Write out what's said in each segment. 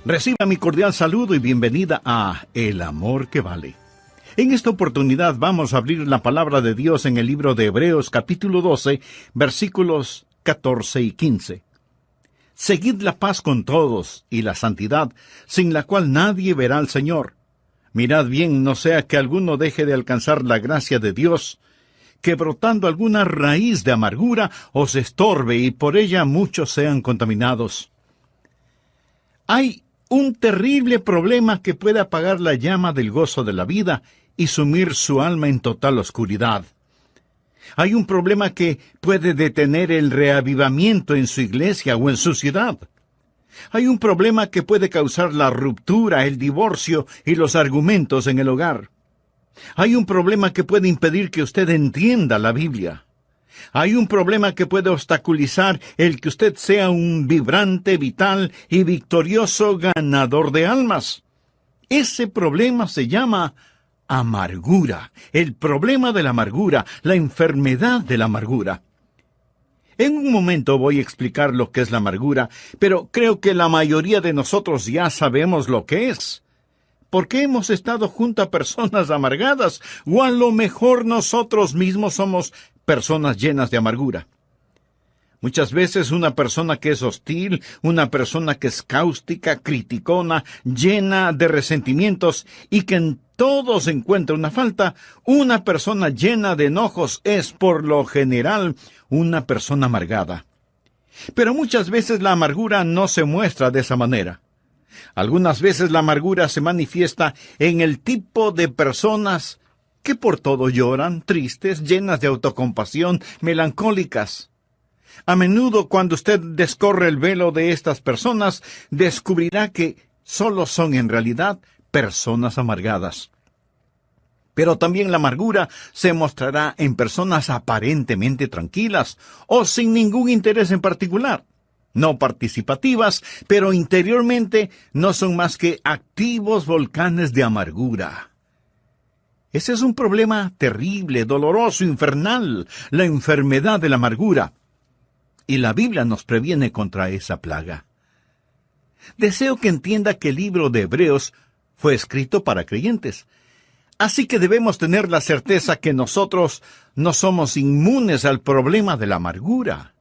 Reciba mi cordial saludo y bienvenida a El Amor que Vale. En esta oportunidad vamos a abrir la palabra de Dios en el libro de Hebreos capítulo 12, versículos 14 y 15. Seguid la paz con todos y la santidad, sin la cual nadie verá al Señor. Mirad bien, no sea que alguno deje de alcanzar la gracia de Dios, que brotando alguna raíz de amargura os estorbe y por ella muchos sean contaminados. Hay un terrible problema que puede apagar la llama del gozo de la vida y sumir su alma en total oscuridad. Hay un problema que puede detener el reavivamiento en su iglesia o en su ciudad. Hay un problema que puede causar la ruptura, el divorcio y los argumentos en el hogar. Hay un problema que puede impedir que usted entienda la Biblia. Hay un problema que puede obstaculizar el que usted sea un vibrante, vital y victorioso ganador de almas. Ese problema se llama amargura, el problema de la amargura, la enfermedad de la amargura. En un momento voy a explicar lo que es la amargura, pero creo que la mayoría de nosotros ya sabemos lo que es. Porque hemos estado junto a personas amargadas, o a lo mejor nosotros mismos somos personas llenas de amargura. Muchas veces una persona que es hostil, una persona que es cáustica, criticona, llena de resentimientos y que en todo se encuentra una falta, una persona llena de enojos es por lo general una persona amargada. Pero muchas veces la amargura no se muestra de esa manera. Algunas veces la amargura se manifiesta en el tipo de personas que por todo lloran, tristes, llenas de autocompasión, melancólicas. A menudo, cuando usted descorre el velo de estas personas, descubrirá que solo son en realidad personas amargadas. Pero también la amargura se mostrará en personas aparentemente tranquilas o sin ningún interés en particular. No participativas, pero interiormente no son más que activos volcanes de amargura. Ese es un problema terrible, doloroso, infernal, la enfermedad de la amargura. Y la Biblia nos previene contra esa plaga. Deseo que entienda que el libro de Hebreos fue escrito para creyentes. Así que debemos tener la certeza que nosotros no somos inmunes al problema de la amargura.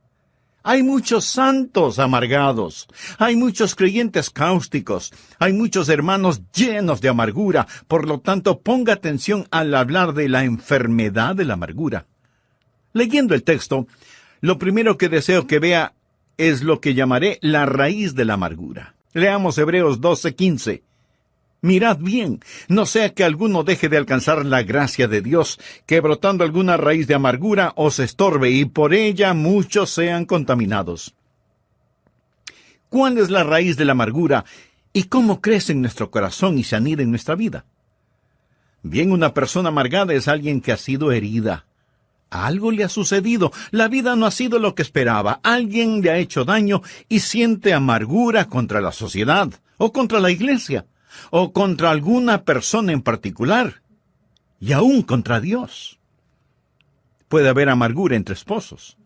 Hay muchos santos amargados, hay muchos creyentes cáusticos, hay muchos hermanos llenos de amargura. Por lo tanto, ponga atención al hablar de la enfermedad de la amargura. Leyendo el texto, lo primero que deseo que vea es lo que llamaré la raíz de la amargura. Leamos Hebreos 12:15. Mirad bien, no sea que alguno deje de alcanzar la gracia de Dios, que brotando alguna raíz de amargura os estorbe, y por ella muchos sean contaminados. ¿Cuál es la raíz de la amargura y cómo crece en nuestro corazón y se anida en nuestra vida? Bien, una persona amargada es alguien que ha sido herida. Algo le ha sucedido, la vida no ha sido lo que esperaba, alguien le ha hecho daño y siente amargura contra la sociedad o contra la iglesia, o contra alguna persona en particular, y aún contra Dios. Puede haber amargura entre esposos.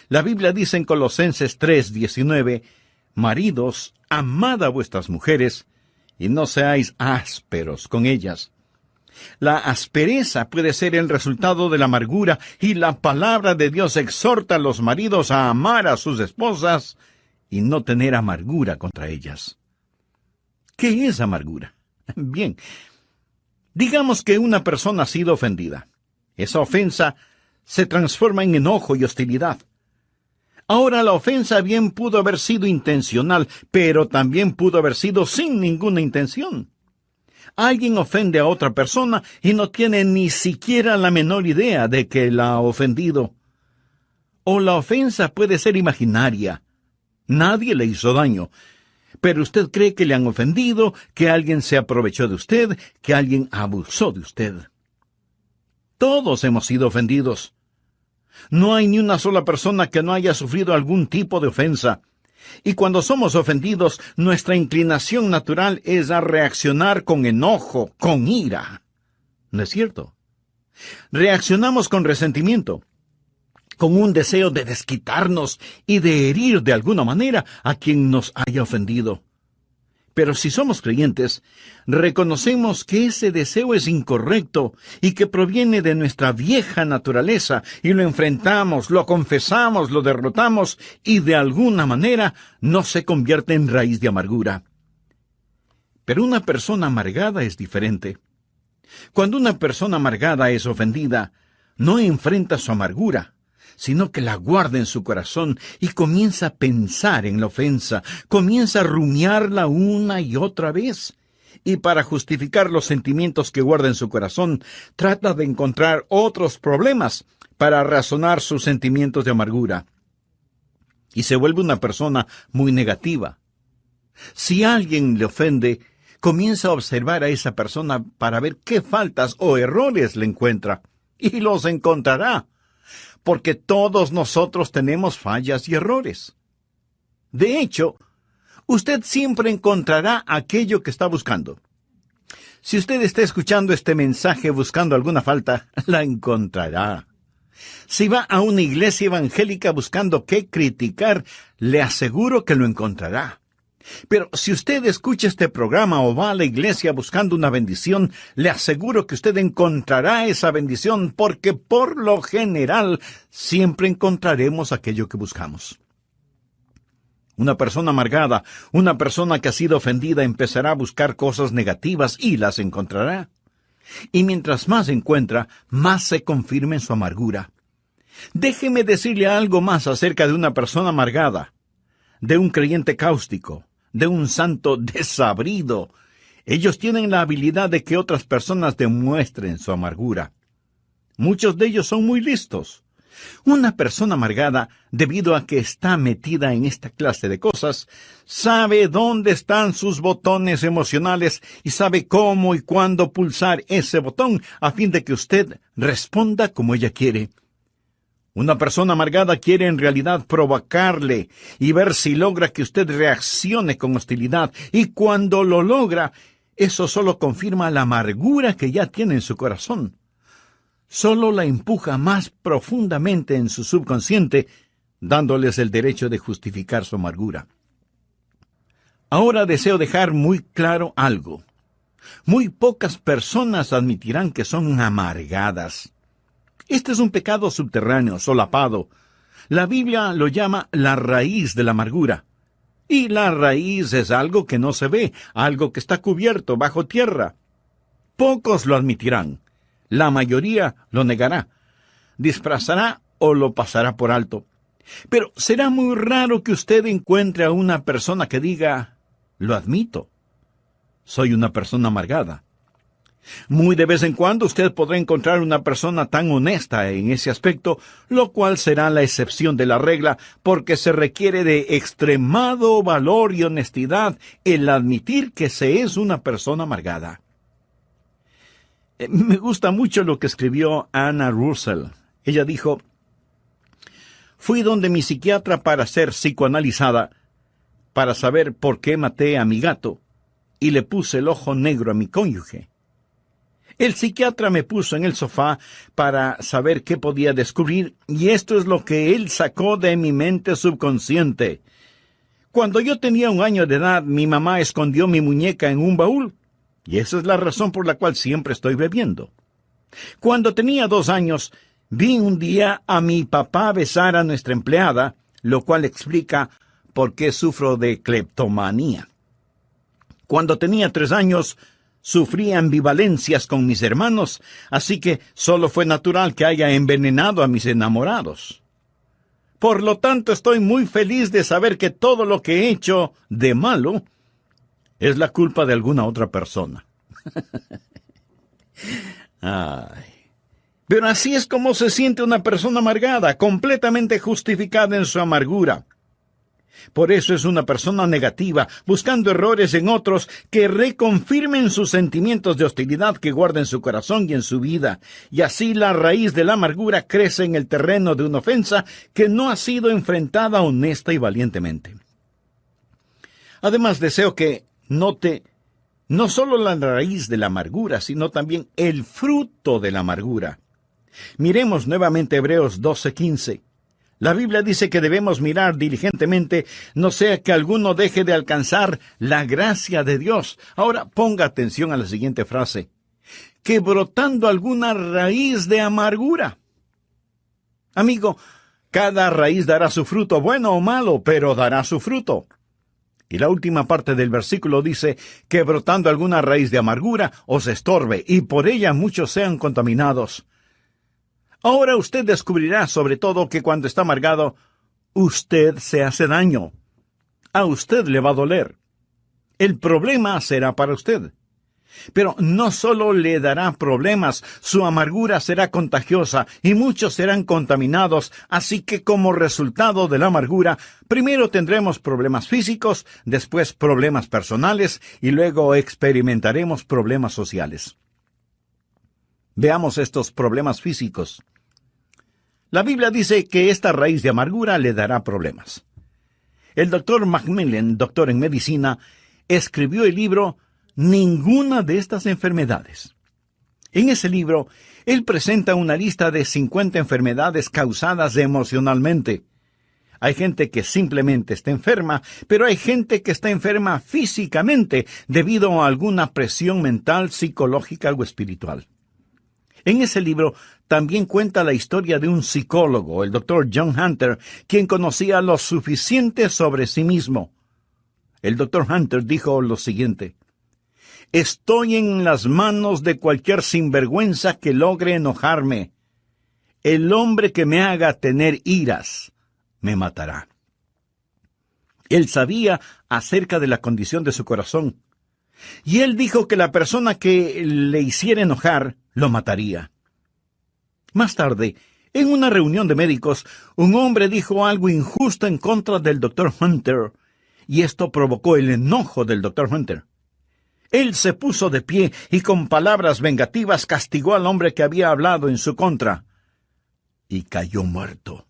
La Biblia dice en Colosenses 3:19, maridos, amad a vuestras mujeres, y no seáis ásperos con ellas. La aspereza puede ser el resultado de la amargura, y la palabra de Dios exhorta a los maridos a amar a sus esposas y no tener amargura contra ellas. ¿Qué es amargura? Bien, digamos que una persona ha sido ofendida. Esa ofensa se transforma en enojo y hostilidad. Ahora, la ofensa bien pudo haber sido intencional, pero también pudo haber sido sin ninguna intención. Alguien ofende a otra persona y no tiene ni siquiera la menor idea de que la ha ofendido. O la ofensa puede ser imaginaria. Nadie le hizo daño, pero usted cree que le han ofendido, que alguien se aprovechó de usted, que alguien abusó de usted. Todos hemos sido ofendidos. No hay ni una sola persona que no haya sufrido algún tipo de ofensa. Y cuando somos ofendidos, nuestra inclinación natural es a reaccionar con enojo, con ira. ¿No es cierto? Reaccionamos con resentimiento, con un deseo de desquitarnos y de herir de alguna manera a quien nos haya ofendido. Pero si somos creyentes, reconocemos que ese deseo es incorrecto y que proviene de nuestra vieja naturaleza, y lo enfrentamos, lo confesamos, lo derrotamos, y de alguna manera no se convierte en raíz de amargura. Pero una persona amargada es diferente. Cuando una persona amargada es ofendida, no enfrenta su amargura, sino que la guarda en su corazón y comienza a pensar en la ofensa, comienza a rumiarla una y otra vez. Y para justificar los sentimientos que guarda en su corazón, trata de encontrar otros problemas para razonar sus sentimientos de amargura. Y se vuelve una persona muy negativa. Si alguien le ofende, comienza a observar a esa persona para ver qué faltas o errores le encuentra. Y los encontrará, porque todos nosotros tenemos fallas y errores. De hecho, usted siempre encontrará aquello que está buscando. Si usted está escuchando este mensaje buscando alguna falta, la encontrará. Si va a una iglesia evangélica buscando qué criticar, le aseguro que lo encontrará. Pero si usted escucha este programa o va a la iglesia buscando una bendición, le aseguro que usted encontrará esa bendición, porque por lo general siempre encontraremos aquello que buscamos. Una persona amargada, una persona que ha sido ofendida, empezará a buscar cosas negativas y las encontrará. Y mientras más encuentra, más se confirma en su amargura. Déjeme decirle algo más acerca de una persona amargada, de un creyente cáustico, de un santo desabrido. Ellos tienen la habilidad de que otras personas demuestren su amargura. Muchos de ellos son muy listos. Una persona amargada, debido a que está metida en esta clase de cosas, sabe dónde están sus botones emocionales y sabe cómo y cuándo pulsar ese botón a fin de que usted responda como ella quiere. Una persona amargada quiere en realidad provocarle y ver si logra que usted reaccione con hostilidad, y cuando lo logra, eso solo confirma la amargura que ya tiene en su corazón. Solo la empuja más profundamente en su subconsciente, dándoles el derecho de justificar su amargura. Ahora deseo dejar muy claro algo. Muy pocas personas admitirán que son amargadas. Este es un pecado subterráneo, solapado. La Biblia lo llama la raíz de la amargura. Y la raíz es algo que no se ve, algo que está cubierto bajo tierra. Pocos lo admitirán. La mayoría lo negará, disfrazará o lo pasará por alto. Pero será muy raro que usted encuentre a una persona que diga, lo admito, soy una persona amargada. Muy de vez en cuando usted podrá encontrar una persona tan honesta en ese aspecto, lo cual será la excepción de la regla, porque se requiere de extremado valor y honestidad el admitir que se es una persona amargada. Me gusta mucho lo que escribió Anna Russell. Ella dijo, fui donde mi psiquiatra para ser psicoanalizada, para saber por qué maté a mi gato, y le puse el ojo negro a mi cónyuge. El psiquiatra me puso en el sofá para saber qué podía descubrir, y esto es lo que él sacó de mi mente subconsciente. Cuando yo tenía 1 año de edad, mi mamá escondió mi muñeca en un baúl, y esa es la razón por la cual siempre estoy bebiendo. Cuando tenía 2 años, vi un día a mi papá besar a nuestra empleada, lo cual explica por qué sufro de cleptomanía. Cuando tenía 3 años, sufrí ambivalencias con mis hermanos, así que solo fue natural que haya envenenado a mis enamorados. Por lo tanto, estoy muy feliz de saber que todo lo que he hecho de malo es la culpa de alguna otra persona. Ay. Pero así es como se siente una persona amargada, completamente justificada en su amargura. Por eso es una persona negativa, buscando errores en otros que reconfirmen sus sentimientos de hostilidad que guarda en su corazón y en su vida. Y así la raíz de la amargura crece en el terreno de una ofensa que no ha sido enfrentada honesta y valientemente. Además, deseo que note no solo la raíz de la amargura, sino también el fruto de la amargura. Miremos nuevamente Hebreos 12:15. La Biblia dice que debemos mirar diligentemente, no sea que alguno deje de alcanzar la gracia de Dios. Ahora ponga atención a la siguiente frase: que brotando alguna raíz de amargura. Amigo, cada raíz dará su fruto, bueno o malo, pero dará su fruto. Y la última parte del versículo dice que brotando alguna raíz de amargura os estorbe, y por ella muchos sean contaminados. Ahora usted descubrirá sobre todo que cuando está amargado, usted se hace daño. A usted le va a doler. El problema será para usted. Pero no solo le dará problemas, su amargura será contagiosa y muchos serán contaminados, así que como resultado de la amargura, primero tendremos problemas físicos, después problemas personales y luego experimentaremos problemas sociales. Veamos estos problemas físicos. La Biblia dice que esta raíz de amargura le dará problemas. El doctor Macmillan, doctor en medicina, escribió el libro Ninguna de estas enfermedades. En ese libro, él presenta una lista de 50 enfermedades causadas emocionalmente. Hay gente que simplemente está enferma, pero hay gente que está enferma físicamente debido a alguna presión mental, psicológica o espiritual. En ese libro también cuenta la historia de un psicólogo, el doctor John Hunter, quien conocía lo suficiente sobre sí mismo. El doctor Hunter dijo lo siguiente: estoy en las manos de cualquier sinvergüenza que logre enojarme. El hombre que me haga tener iras me matará. Él sabía acerca de la condición de su corazón. Y él dijo que la persona que le hiciera enojar lo mataría. Más tarde, en una reunión de médicos, un hombre dijo algo injusto en contra del doctor Hunter, y esto provocó el enojo del doctor Hunter. Él se puso de pie y con palabras vengativas castigó al hombre que había hablado en su contra, y cayó muerto.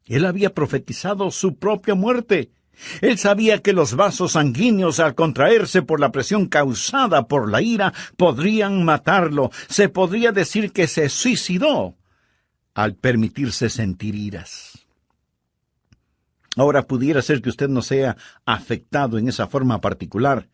Él había profetizado su propia muerte. Él sabía que los vasos sanguíneos, al contraerse por la presión causada por la ira, podrían matarlo. Se podría decir que se suicidó al permitirse sentir iras. Ahora pudiera ser que usted no sea afectado en esa forma particular.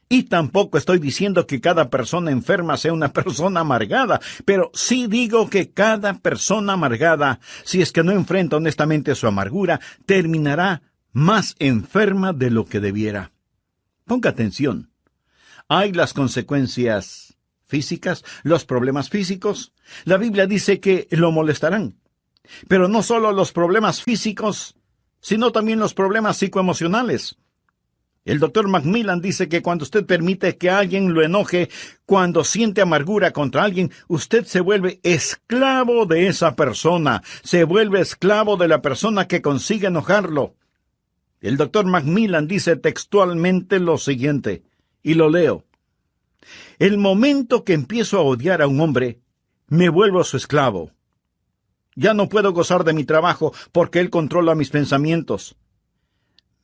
Y tampoco estoy diciendo que cada persona enferma sea una persona amargada, pero sí digo que cada persona amargada, si es que no enfrenta honestamente su amargura, terminará más enferma de lo que debiera. Ponga atención. Hay las consecuencias físicas, los problemas físicos. La Biblia dice que lo molestarán. Pero no solo los problemas físicos, sino también los problemas psicoemocionales. El doctor Macmillan dice que cuando usted permite que alguien lo enoje, cuando siente amargura contra alguien, usted se vuelve esclavo de esa persona, se vuelve esclavo de la persona que consigue enojarlo. El doctor Macmillan dice textualmente lo siguiente, y lo leo: el momento que empiezo a odiar a un hombre, me vuelvo su esclavo. Ya no puedo gozar de mi trabajo porque él controla mis pensamientos.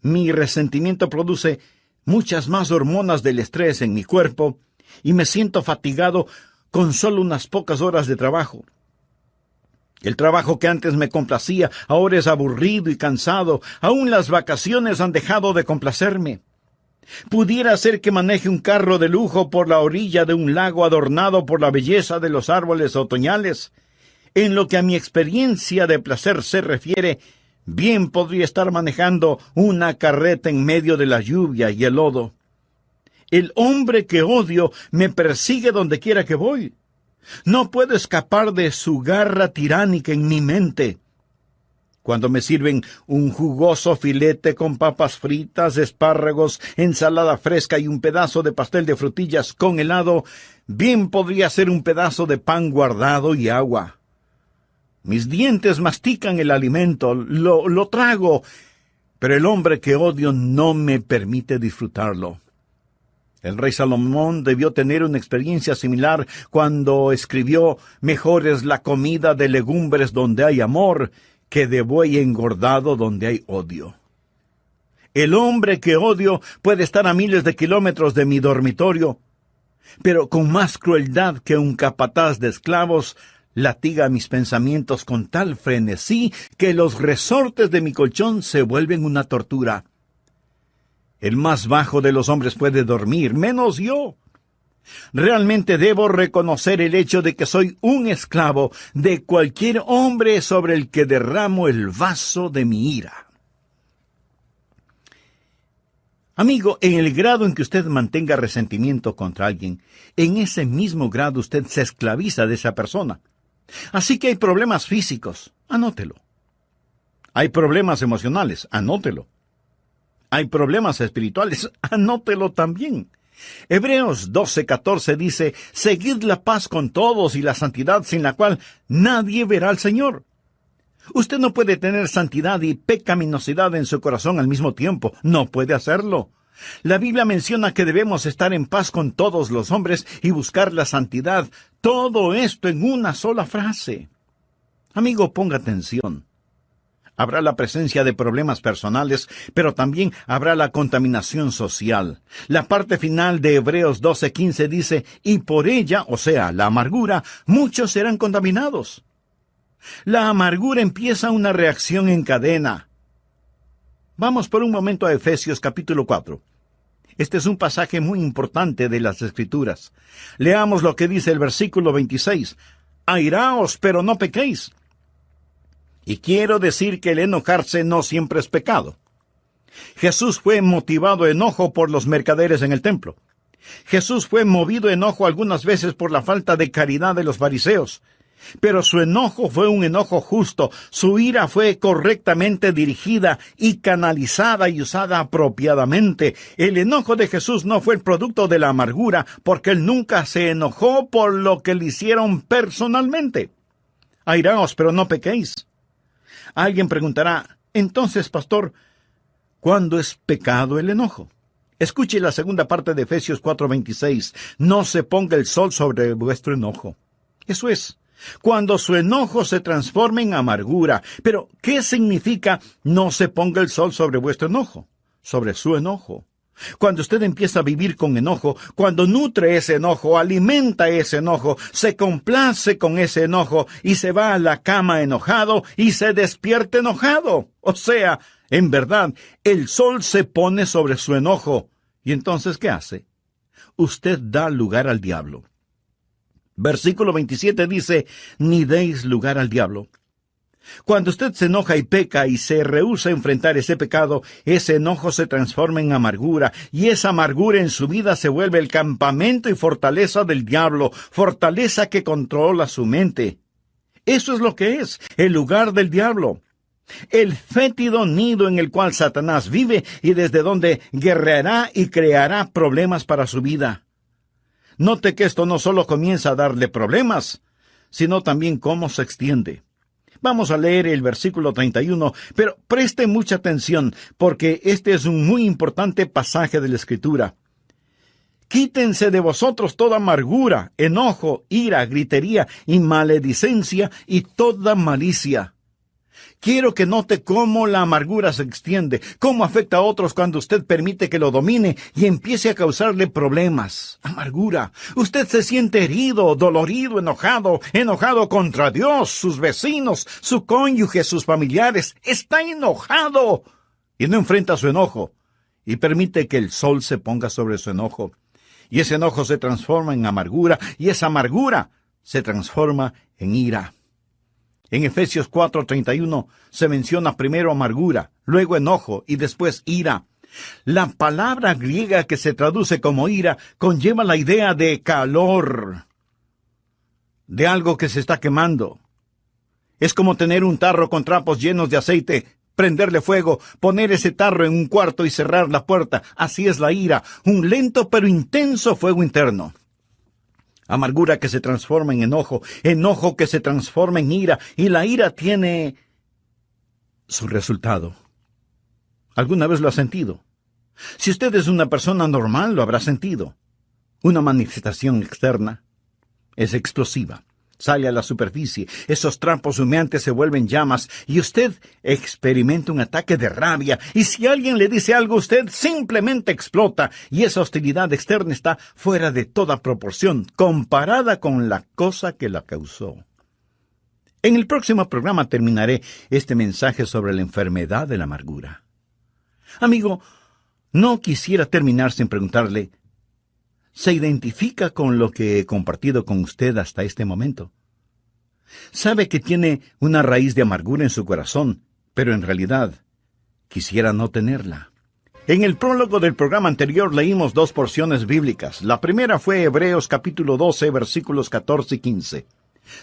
Mi resentimiento produce muchas más hormonas del estrés en mi cuerpo y me siento fatigado con solo unas pocas horas de trabajo. El trabajo que antes me complacía ahora es aburrido y cansado. Aún las vacaciones han dejado de complacerme. Pudiera ser que maneje un carro de lujo por la orilla de un lago adornado por la belleza de los árboles otoñales. En lo que a mi experiencia de placer se refiere, bien podría estar manejando una carreta en medio de la lluvia y el lodo. El hombre que odio me persigue donde quiera que voy. No puedo escapar de su garra tiránica en mi mente. Cuando me sirven un jugoso filete con papas fritas, espárragos, ensalada fresca y un pedazo de pastel de frutillas con helado, bien podría ser un pedazo de pan guardado y agua. Mis dientes mastican el alimento, lo trago, pero el hombre que odio no me permite disfrutarlo. El rey Salomón debió tener una experiencia similar cuando escribió: mejor es la comida de legumbres donde hay amor que de buey engordado donde hay odio. El hombre que odio puede estar a miles de kilómetros de mi dormitorio, pero con más crueldad que un capataz de esclavos, latiga mis pensamientos con tal frenesí que los resortes de mi colchón se vuelven una tortura. El más bajo de los hombres puede dormir, menos yo. Realmente debo reconocer el hecho de que soy un esclavo de cualquier hombre sobre el que derramo el vaso de mi ira. Amigo, en el grado en que usted mantenga resentimiento contra alguien, en ese mismo grado usted se esclaviza de esa persona. Así que hay problemas físicos, anótelo. Hay problemas emocionales, anótelo. Hay problemas espirituales, anótelo también. Hebreos 12:14 dice, seguid la paz con todos y la santidad sin la cual nadie verá al Señor. Usted no puede tener santidad y pecaminosidad en su corazón al mismo tiempo. No puede hacerlo. La Biblia menciona que debemos estar en paz con todos los hombres y buscar la santidad. Todo esto en una sola frase. Amigo, ponga atención. Habrá la presencia de problemas personales, pero también habrá la contaminación social. La parte final de Hebreos 12:15 dice, y por ella, o sea, la amargura, muchos serán contaminados. La amargura empieza una reacción en cadena. Vamos por un momento a Efesios capítulo 4. Este es un pasaje muy importante de las Escrituras. Leamos lo que dice el versículo 26. Airaos, pero no pequéis. Y quiero decir que el enojarse no siempre es pecado. Jesús fue motivado a enojo por los mercaderes en el templo. Jesús fue movido a enojo algunas veces por la falta de caridad de los fariseos. Pero su enojo fue un enojo justo, su ira fue correctamente dirigida y canalizada y usada apropiadamente. El enojo de Jesús no fue el producto de la amargura, porque él nunca se enojó por lo que le hicieron personalmente. Airaos, pero no pequéis. Alguien preguntará, entonces, pastor, ¿cuándo es pecado el enojo? Escuche la segunda parte de Efesios 4:26. No se ponga el sol sobre vuestro enojo. Eso es, cuando su enojo se transforme en amargura. Pero, ¿qué significa no se ponga el sol sobre vuestro enojo? Sobre su enojo. Cuando usted empieza a vivir con enojo, cuando nutre ese enojo, alimenta ese enojo, se complace con ese enojo y se va a la cama enojado y se despierta enojado. O sea, en verdad, el sol se pone sobre su enojo. ¿Y entonces qué hace? Usted da lugar al diablo. Versículo 27 dice, ni deis lugar al diablo. Cuando usted se enoja y peca y se rehúsa a enfrentar ese pecado, ese enojo se transforma en amargura, y esa amargura en su vida se vuelve el campamento y fortaleza del diablo, fortaleza que controla su mente. Eso es lo que es, el lugar del diablo. El fétido nido en el cual Satanás vive y desde donde guerreará y creará problemas para su vida. Note que esto no solo comienza a darle problemas, sino también cómo se extiende. Vamos a leer el versículo 31, pero preste mucha atención, porque este es un muy importante pasaje de la Escritura. Quítense de vosotros toda amargura, enojo, ira, gritería y maledicencia y toda malicia. Quiero que note cómo la amargura se extiende, cómo afecta a otros cuando usted permite que lo domine y empiece a causarle problemas. Amargura. Usted se siente herido, dolorido, enojado contra Dios, sus vecinos, su cónyuge, sus familiares. Está enojado y no enfrenta su enojo y permite que el sol se ponga sobre su enojo. Y ese enojo se transforma en amargura y esa amargura se transforma en ira. En Efesios 4:31 se menciona primero amargura, luego enojo y después ira. La palabra griega que se traduce como ira conlleva la idea de calor, de algo que se está quemando. Es como tener un tarro con trapos llenos de aceite, prenderle fuego, poner ese tarro en un cuarto y cerrar la puerta. Así es la ira, un lento pero intenso fuego interno. Amargura que se transforma en enojo, enojo que se transforma en ira, y la ira tiene su resultado. ¿Alguna vez lo ha sentido? Si usted es una persona normal, lo habrá sentido. Una manifestación externa es explosiva. Sale a la superficie, esos trapos humeantes se vuelven llamas y usted experimenta un ataque de rabia. Y si alguien le dice algo, usted simplemente explota y esa hostilidad externa está fuera de toda proporción comparada con la cosa que la causó. En el próximo programa terminaré este mensaje sobre la enfermedad de la amargura. Amigo, no quisiera terminar sin preguntarle, ¿se identifica con lo que he compartido con usted hasta este momento? Sabe que tiene una raíz de amargura en su corazón, pero en realidad quisiera no tenerla. En el prólogo del programa anterior leímos 2 porciones bíblicas. La primera fue Hebreos capítulo 12, versículos 14 y 15.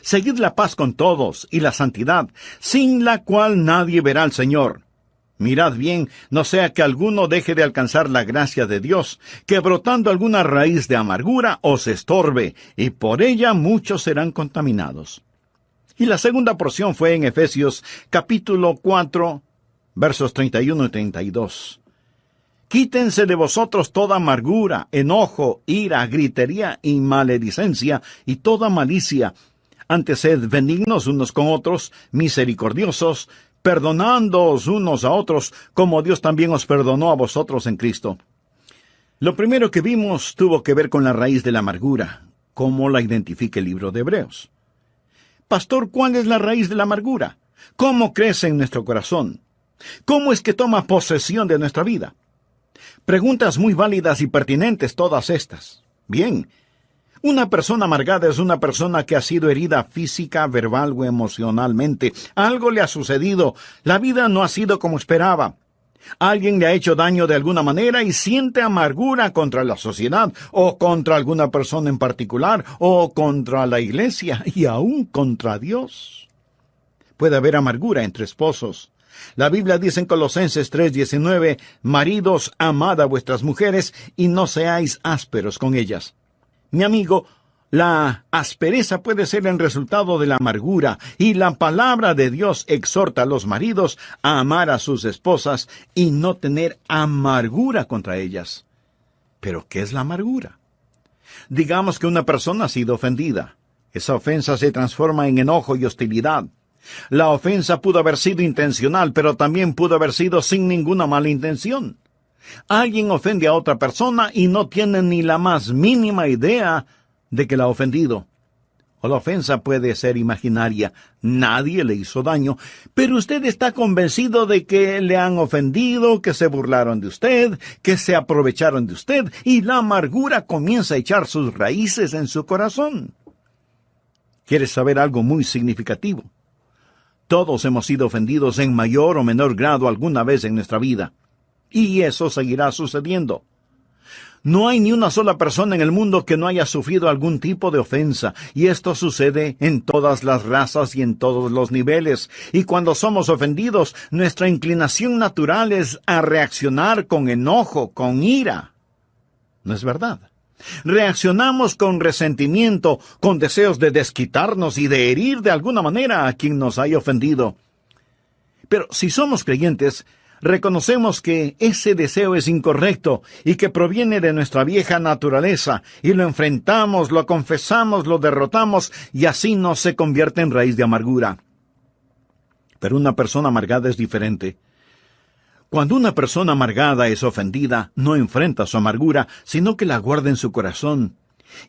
Seguid la paz con todos y la santidad, sin la cual nadie verá al Señor. Mirad bien, no sea que alguno deje de alcanzar la gracia de Dios, que brotando alguna raíz de amargura os estorbe, y por ella muchos serán contaminados. Y la segunda porción fue en Efesios capítulo 4, versos 31 y 32. Quítense de vosotros toda amargura, enojo, ira, gritería y maledicencia, y toda malicia. Antes sed benignos unos con otros, misericordiosos, perdonándoos unos a otros, como Dios también os perdonó a vosotros en Cristo. Lo primero que vimos tuvo que ver con la raíz de la amargura, como la identifica el libro de Hebreos. Pastor, ¿cuál es la raíz de la amargura? ¿Cómo crece en nuestro corazón? ¿Cómo es que toma posesión de nuestra vida? Preguntas muy válidas y pertinentes todas estas. Bien, una persona amargada es una persona que ha sido herida física, verbal o emocionalmente. Algo le ha sucedido. La vida no ha sido como esperaba. Alguien le ha hecho daño de alguna manera y siente amargura contra la sociedad, o contra alguna persona en particular, o contra la iglesia, y aún contra Dios. Puede haber amargura entre esposos. La Biblia dice en Colosenses 3:19, maridos, amad a vuestras mujeres y no seáis ásperos con ellas. Mi amigo, la aspereza puede ser el resultado de la amargura, y la palabra de Dios exhorta a los maridos a amar a sus esposas y no tener amargura contra ellas. ¿Pero qué es la amargura? Digamos que una persona ha sido ofendida. Esa ofensa se transforma en enojo y hostilidad. La ofensa pudo haber sido intencional, pero también pudo haber sido sin ninguna mala intención. Alguien ofende a otra persona y no tiene ni la más mínima idea de que la ha ofendido. O la ofensa puede ser imaginaria, nadie le hizo daño, pero usted está convencido de que le han ofendido, que se burlaron de usted, que se aprovecharon de usted, y la amargura comienza a echar sus raíces en su corazón. ¿Quieres saber algo muy significativo? Todos hemos sido ofendidos en mayor o menor grado alguna vez en nuestra vida, y eso seguirá sucediendo. No hay ni una sola persona en el mundo que no haya sufrido algún tipo de ofensa, y esto sucede en todas las razas y en todos los niveles. Y cuando somos ofendidos, nuestra inclinación natural es a reaccionar con enojo, con ira. ¿No es verdad? Reaccionamos con resentimiento, con deseos de desquitarnos y de herir de alguna manera a quien nos haya ofendido. Pero si somos creyentes, reconocemos que ese deseo es incorrecto y que proviene de nuestra vieja naturaleza, y lo enfrentamos, lo confesamos, lo derrotamos, y así no se convierte en raíz de amargura. Pero una persona amargada es diferente. Cuando una persona amargada es ofendida, no enfrenta su amargura, sino que la guarda en su corazón.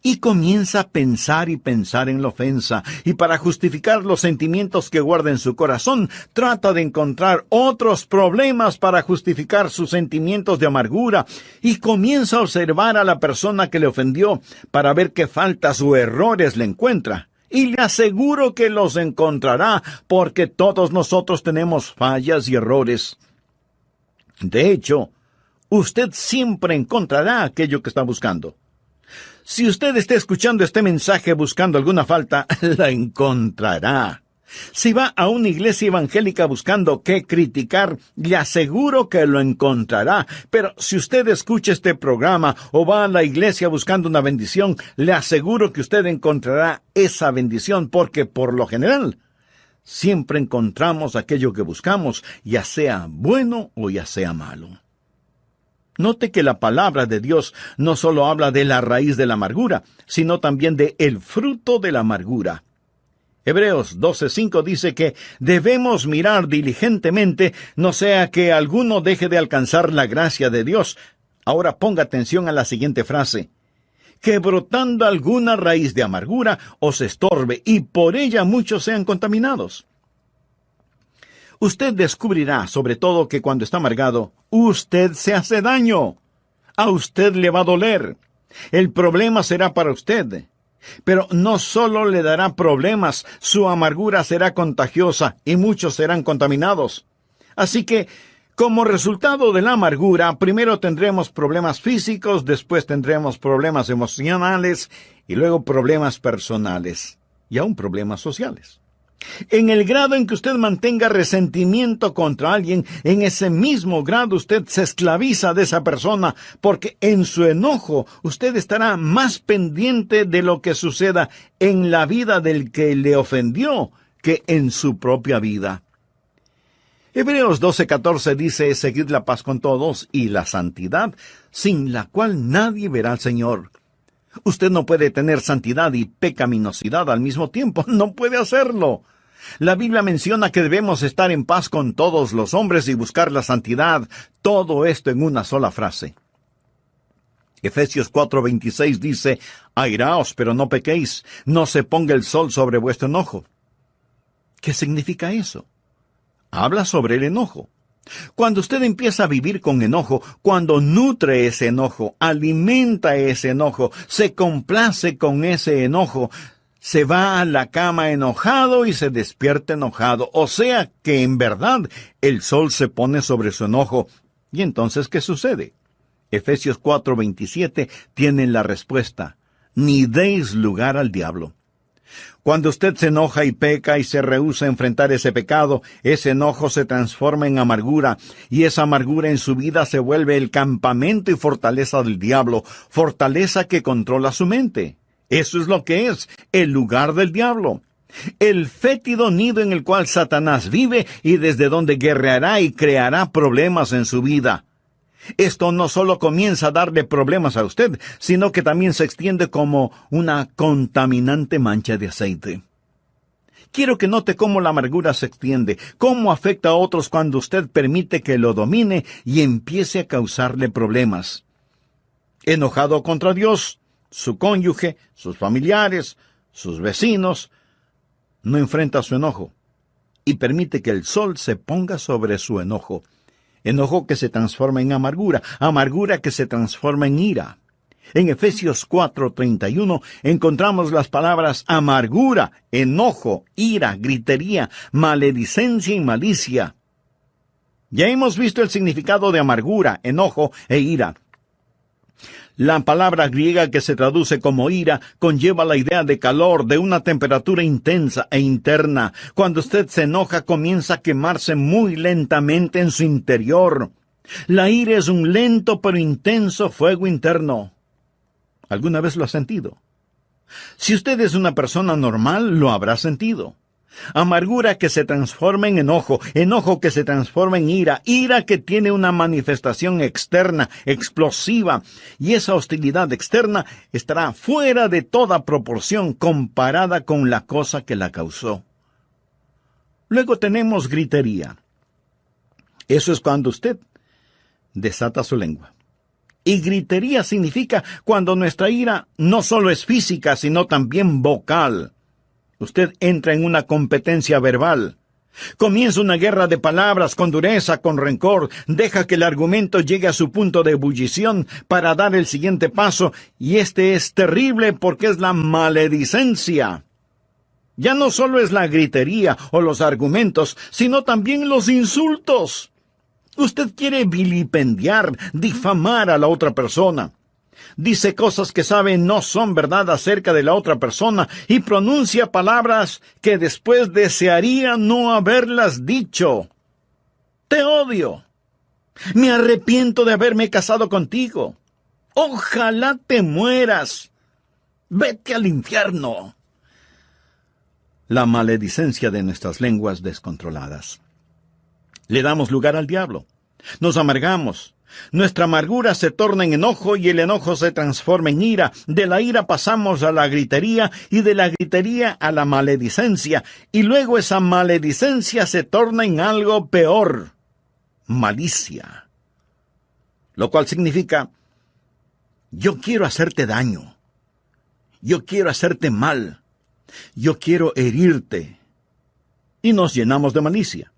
Y comienza a pensar y pensar en la ofensa, y para justificar los sentimientos que guarda en su corazón, trata de encontrar otros problemas para justificar sus sentimientos de amargura, y comienza a observar a la persona que le ofendió para ver qué faltas o errores le encuentra. Y le aseguro que los encontrará, porque todos nosotros tenemos fallas y errores. De hecho, usted siempre encontrará aquello que está buscando. Si usted está escuchando este mensaje buscando alguna falta, la encontrará. Si va a una iglesia evangélica buscando qué criticar, le aseguro que lo encontrará. Pero si usted escucha este programa o va a la iglesia buscando una bendición, le aseguro que usted encontrará esa bendición, porque por lo general siempre encontramos aquello que buscamos, ya sea bueno o ya sea malo. Note que la palabra de Dios no solo habla de la raíz de la amargura, sino también de el fruto de la amargura. Hebreos 12:5 dice que debemos mirar diligentemente, no sea que alguno deje de alcanzar la gracia de Dios. Ahora ponga atención a la siguiente frase: que brotando alguna raíz de amargura os estorbe, y por ella muchos sean contaminados. Usted descubrirá, sobre todo, que cuando está amargado, usted se hace daño. A usted le va a doler. El problema será para usted. Pero no solo le dará problemas, su amargura será contagiosa y muchos serán contaminados. Así que, como resultado de la amargura, primero tendremos problemas físicos, después tendremos problemas emocionales y luego problemas personales y aún problemas sociales. En el grado en que usted mantenga resentimiento contra alguien, en ese mismo grado usted se esclaviza de esa persona, porque en su enojo usted estará más pendiente de lo que suceda en la vida del que le ofendió que en su propia vida. Hebreos 12:14 dice: seguid la paz con todos y la santidad, sin la cual nadie verá al Señor. Usted no puede tener santidad y pecaminosidad al mismo tiempo, no puede hacerlo. La Biblia menciona que debemos estar en paz con todos los hombres y buscar la santidad, todo esto en una sola frase. Efesios 4:26 dice: airaos, pero no pequéis, no se ponga el sol sobre vuestro enojo. ¿Qué significa eso? Habla sobre el enojo. Cuando usted empieza a vivir con enojo, cuando nutre ese enojo, alimenta ese enojo, se complace con ese enojo, se va a la cama enojado y se despierta enojado. O sea que en verdad el sol se pone sobre su enojo. ¿Y entonces qué sucede? Efesios 4:27 tiene la respuesta: ni deis lugar al diablo. Cuando usted se enoja y peca y se rehúsa a enfrentar ese pecado, ese enojo se transforma en amargura, y esa amargura en su vida se vuelve el campamento y fortaleza del diablo, fortaleza que controla su mente. Eso es lo que es el lugar del diablo. El fétido nido en el cual Satanás vive y desde donde guerreará y creará problemas en su vida. Esto no solo comienza a darle problemas a usted, sino que también se extiende como una contaminante mancha de aceite. Quiero que note cómo la amargura se extiende, cómo afecta a otros cuando usted permite que lo domine y empiece a causarle problemas. Enojado contra Dios, su cónyuge, sus familiares, sus vecinos, no enfrenta su enojo y permite que el sol se ponga sobre su enojo. Enojo que se transforma en amargura, amargura que se transforma en ira. En Efesios 4:31 encontramos las palabras amargura, enojo, ira, gritería, maledicencia y malicia. Ya hemos visto el significado de amargura, enojo e ira. La palabra griega que se traduce como ira conlleva la idea de calor, de una temperatura intensa e interna. Cuando usted se enoja, comienza a quemarse muy lentamente en su interior. La ira es un lento pero intenso fuego interno. ¿Alguna vez lo ha sentido? Si usted es una persona normal, lo habrá sentido. Amargura que se transforma en enojo, enojo que se transforma en ira, ira que tiene una manifestación externa, explosiva, y esa hostilidad externa estará fuera de toda proporción comparada con la cosa que la causó. Luego tenemos gritería. Eso es cuando usted desata su lengua. Y gritería significa cuando nuestra ira no solo es física, sino también vocal. Usted entra en una competencia verbal. Comienza una guerra de palabras con dureza, con rencor. Deja que el argumento llegue a su punto de ebullición para dar el siguiente paso. Y este es terrible porque es la maledicencia. Ya no solo es la gritería o los argumentos, sino también los insultos. Usted quiere vilipendiar, difamar a la otra persona. Dice cosas que sabe no son verdad acerca de la otra persona y pronuncia palabras que después desearía no haberlas dicho. Te odio. Me arrepiento de haberme casado contigo. Ojalá te mueras. Vete al infierno. La maledicencia de nuestras lenguas descontroladas. Le damos lugar al diablo. Nos amargamos. Nuestra amargura se torna en enojo y el enojo se transforma en ira. De la ira pasamos a la gritería y de la gritería a la maledicencia. Y luego esa maledicencia se torna en algo peor. Malicia. Lo cual significa, yo quiero hacerte daño. yo quiero hacerte mal, yo quiero herirte. Y nos llenamos de malicia.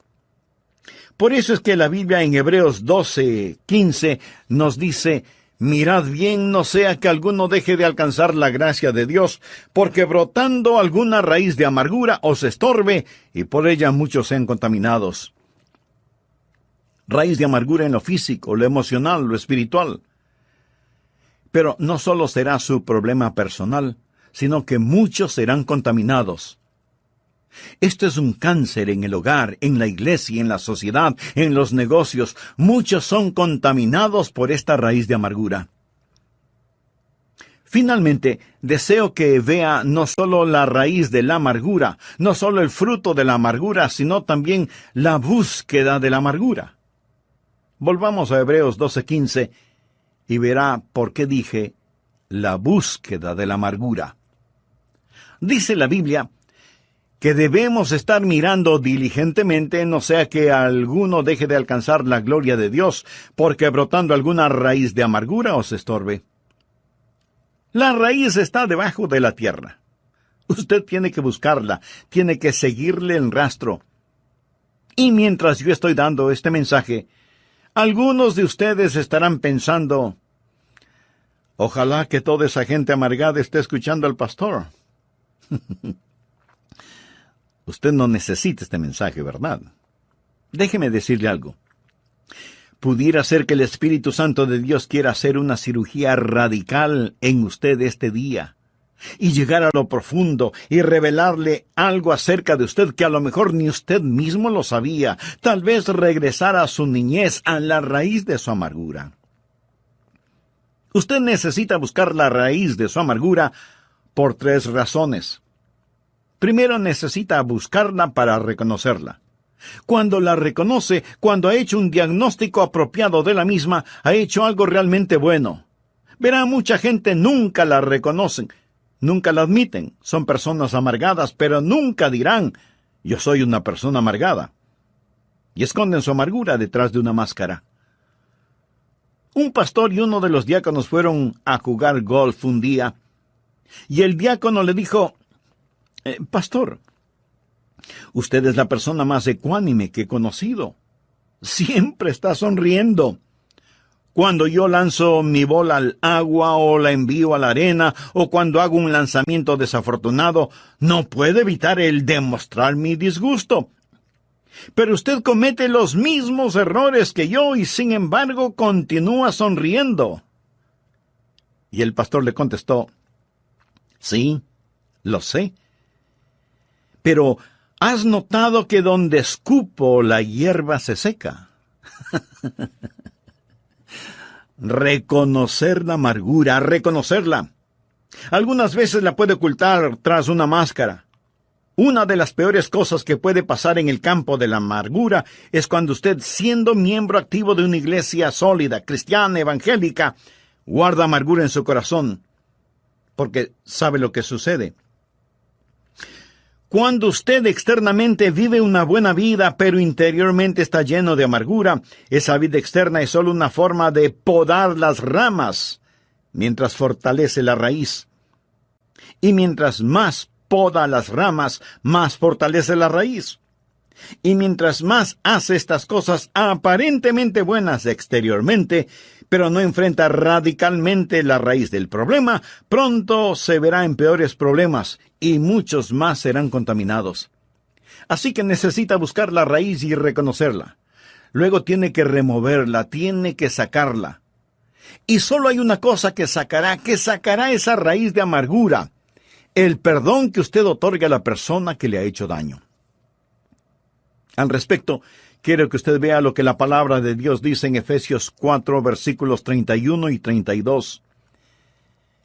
Por eso es que la Biblia en Hebreos 12:15 nos dice: mirad bien, no sea que alguno deje de alcanzar la gracia de Dios, porque brotando alguna raíz de amargura os estorbe, y por ella muchos sean contaminados. Raíz de amargura en lo físico, lo emocional, lo espiritual. Pero no solo será su problema personal, sino que muchos serán contaminados. Esto es un cáncer en el hogar, en la iglesia, en la sociedad, en los negocios. Muchos son contaminados por esta raíz de amargura. Finalmente, deseo que vea no solo la raíz de la amargura, no solo el fruto de la amargura, sino también la búsqueda de la amargura. Volvamos a Hebreos 12:15 y verá por qué dije la búsqueda de la amargura. Dice la Biblia que debemos estar mirando diligentemente, no sea que alguno deje de alcanzar la gloria de Dios, porque brotando alguna raíz de amargura os estorbe. La raíz está debajo de la tierra. Usted tiene que buscarla, tiene que seguirle el rastro. Y mientras yo estoy dando este mensaje, algunos de ustedes estarán pensando: ojalá que toda esa gente amargada esté escuchando al pastor. Usted no necesita este mensaje, ¿verdad? Déjeme decirle algo. Pudiera ser que el Espíritu Santo de Dios quiera hacer una cirugía radical en usted este día, y llegar a lo profundo y revelarle algo acerca de usted que a lo mejor ni usted mismo lo sabía. Tal vez regresar a su niñez, a la raíz de su amargura. Usted necesita buscar la raíz de su amargura por 3 razones. Primero, necesita buscarla para reconocerla. Cuando la reconoce, cuando ha hecho un diagnóstico apropiado de la misma, ha hecho algo realmente bueno. Verá, mucha gente nunca la reconocen, nunca la admiten. Son personas amargadas, pero nunca dirán: yo soy una persona amargada. Y esconden su amargura detrás de una máscara. Un pastor y uno de los diáconos fueron a jugar golf un día, y el diácono le dijo: pastor, usted es la persona más ecuánime que he conocido. Siempre está sonriendo. Cuando yo lanzo mi bola al agua o la envío a la arena, o cuando hago un lanzamiento desafortunado, no puedo evitar el demostrar mi disgusto. Pero usted comete los mismos errores que yo y sin embargo continúa sonriendo. Y el pastor le contestó: sí, lo sé. Pero, ¿has notado que donde escupo la hierba se seca? Reconocer la amargura, reconocerla. Algunas veces la puede ocultar tras una máscara. Una de las peores cosas que puede pasar en el campo de la amargura es cuando usted, siendo miembro activo de una iglesia sólida, cristiana, evangélica, guarda amargura en su corazón. Porque sabe lo que sucede. Cuando usted externamente vive una buena vida, pero interiormente está lleno de amargura, esa vida externa es solo una forma de podar las ramas, mientras fortalece la raíz. Y mientras más poda las ramas, más fortalece la raíz. Y mientras más hace estas cosas aparentemente buenas exteriormente, pero no enfrenta radicalmente la raíz del problema, pronto se verá en peores problemas y muchos más serán contaminados. Así que necesita buscar la raíz y reconocerla. Luego tiene que removerla, tiene que sacarla. Y solo hay una cosa que sacará esa raíz de amargura: el perdón que usted otorga a la persona que le ha hecho daño. Al respecto, quiero que usted vea lo que la palabra de Dios dice en Efesios 4, versículos 31 y 32.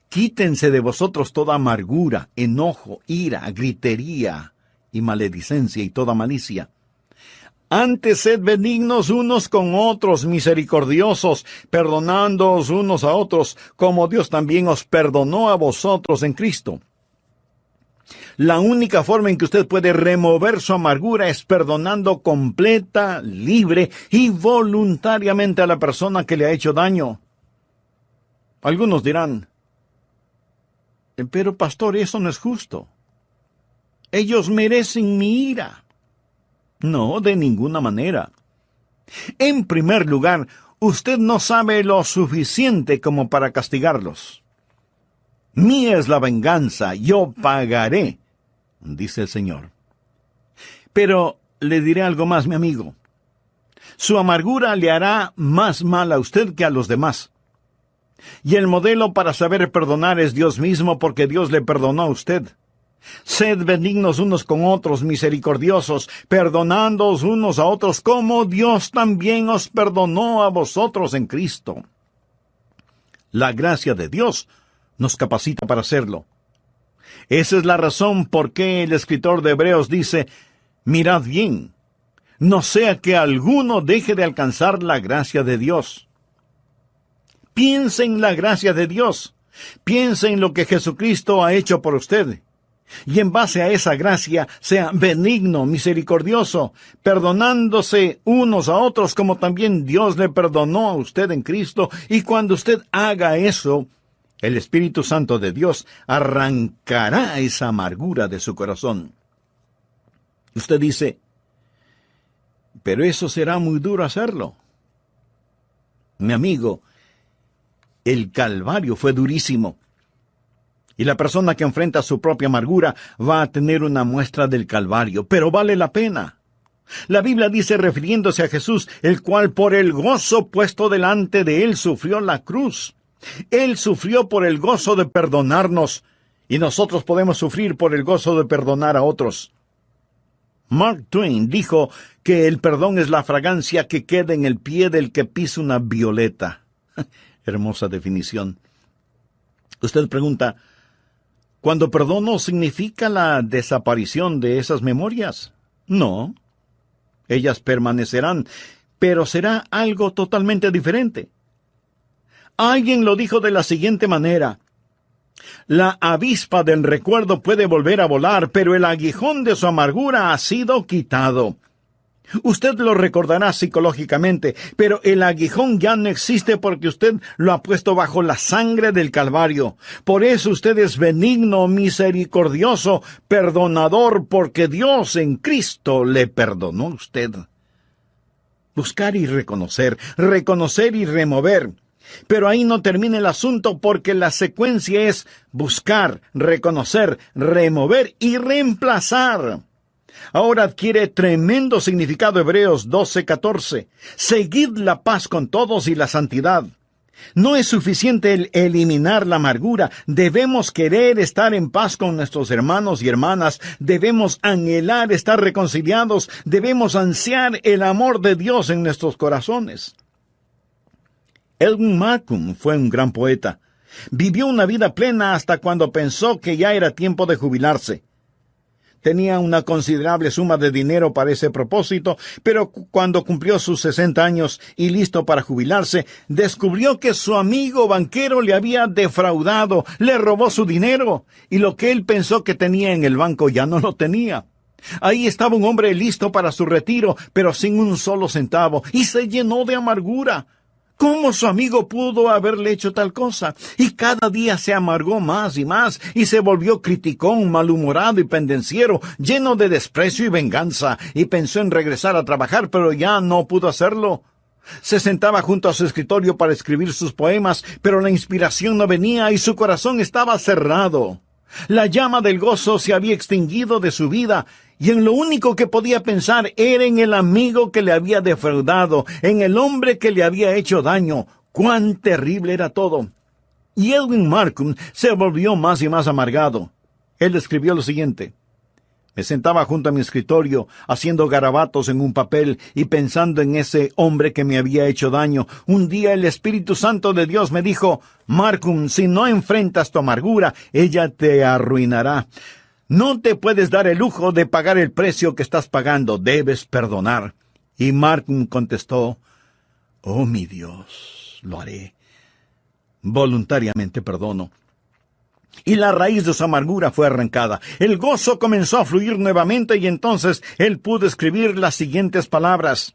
Quítense de vosotros toda amargura, enojo, ira, gritería y maledicencia y toda malicia. Antes sed benignos unos con otros, misericordiosos, perdonándoos unos a otros, como Dios también os perdonó a vosotros en Cristo. La única forma en que usted puede remover su amargura es perdonando completa, libre y voluntariamente a la persona que le ha hecho daño. Algunos dirán: Pero, pastor, eso no es justo. Ellos merecen mi ira. No, de ninguna manera. En primer lugar, usted no sabe lo suficiente como para castigarlos. Mía es la venganza, yo pagaré, dice el Señor. Pero le diré algo más, mi amigo. Su amargura le hará más mal a usted que a los demás. Y el modelo para saber perdonar es Dios mismo, porque Dios le perdonó a usted. Sed benignos unos con otros, misericordiosos, perdonándoos unos a otros, como Dios también os perdonó a vosotros en Cristo. La gracia de Dios nos capacita para hacerlo. Esa es la razón por qué el escritor de Hebreos dice, mirad bien, no sea que alguno deje de alcanzar la gracia de Dios. Piense en la gracia de Dios. Piense en lo que Jesucristo ha hecho por usted. Y en base a esa gracia, sea benigno, misericordioso, perdonándose unos a otros como también Dios le perdonó a usted en Cristo. Y cuando usted haga eso, el Espíritu Santo de Dios arrancará esa amargura de su corazón. Usted dice, pero eso será muy duro hacerlo. Mi amigo, el Calvario fue durísimo. Y la persona que enfrenta su propia amargura va a tener una muestra del Calvario, pero vale la pena. La Biblia dice, refiriéndose a Jesús, el cual por el gozo puesto delante de él sufrió la cruz. Él sufrió por el gozo de perdonarnos, y nosotros podemos sufrir por el gozo de perdonar a otros. Mark Twain dijo que el perdón es la fragancia que queda en el pie del que pisa una violeta. Hermosa definición. Usted pregunta, ¿cuando perdono significa la desaparición de esas memorias? No. Ellas permanecerán, pero será algo totalmente diferente. Alguien lo dijo de la siguiente manera: la avispa del recuerdo puede volver a volar, pero el aguijón de su amargura ha sido quitado. Usted lo recordará psicológicamente, pero el aguijón ya no existe porque usted lo ha puesto bajo la sangre del Calvario. Por eso usted es benigno, misericordioso, perdonador, porque Dios en Cristo le perdonó a usted. Buscar y reconocer y remover. Pero ahí no termina el asunto, porque la secuencia es buscar, reconocer, remover y reemplazar. Ahora adquiere tremendo significado Hebreos 12:14. Seguid la paz con todos y la santidad. No es suficiente el eliminar la amargura. Debemos querer estar en paz con nuestros hermanos y hermanas. Debemos anhelar estar reconciliados. Debemos ansiar el amor de Dios en nuestros corazones. Edwin Markham fue un gran poeta. Vivió una vida plena hasta cuando pensó que ya era tiempo de jubilarse. Tenía una considerable suma de dinero para ese propósito, pero cuando cumplió sus 60 años y listo para jubilarse, descubrió que su amigo banquero le había defraudado, le robó su dinero, y lo que él pensó que tenía en el banco ya no lo tenía. Ahí estaba un hombre listo para su retiro, pero sin un solo centavo, y se llenó de amargura. ¿Cómo su amigo pudo haberle hecho tal cosa? Y cada día se amargó más, y se volvió criticón, malhumorado y pendenciero, lleno de desprecio y venganza, y pensó en regresar a trabajar, pero ya no pudo hacerlo. Se sentaba junto a su escritorio para escribir sus poemas, pero la inspiración no venía y su corazón estaba cerrado. La llama del gozo se había extinguido de su vida, y en lo único que podía pensar era en el amigo que le había defraudado, en el hombre que le había hecho daño. ¡Cuán terrible era todo! Y Edwin Markham se volvió más y más amargado. Él escribió lo siguiente: me sentaba junto a mi escritorio, haciendo garabatos en un papel y pensando en ese hombre que me había hecho daño. Un día el Espíritu Santo de Dios me dijo: Markham, si no enfrentas tu amargura, ella te arruinará. No te puedes dar el lujo de pagar el precio que estás pagando, debes perdonar. Y Markham contestó: oh mi Dios, lo haré. Voluntariamente perdono. Y la raíz de su amargura fue arrancada. El gozo comenzó a fluir nuevamente y entonces él pudo escribir las siguientes palabras: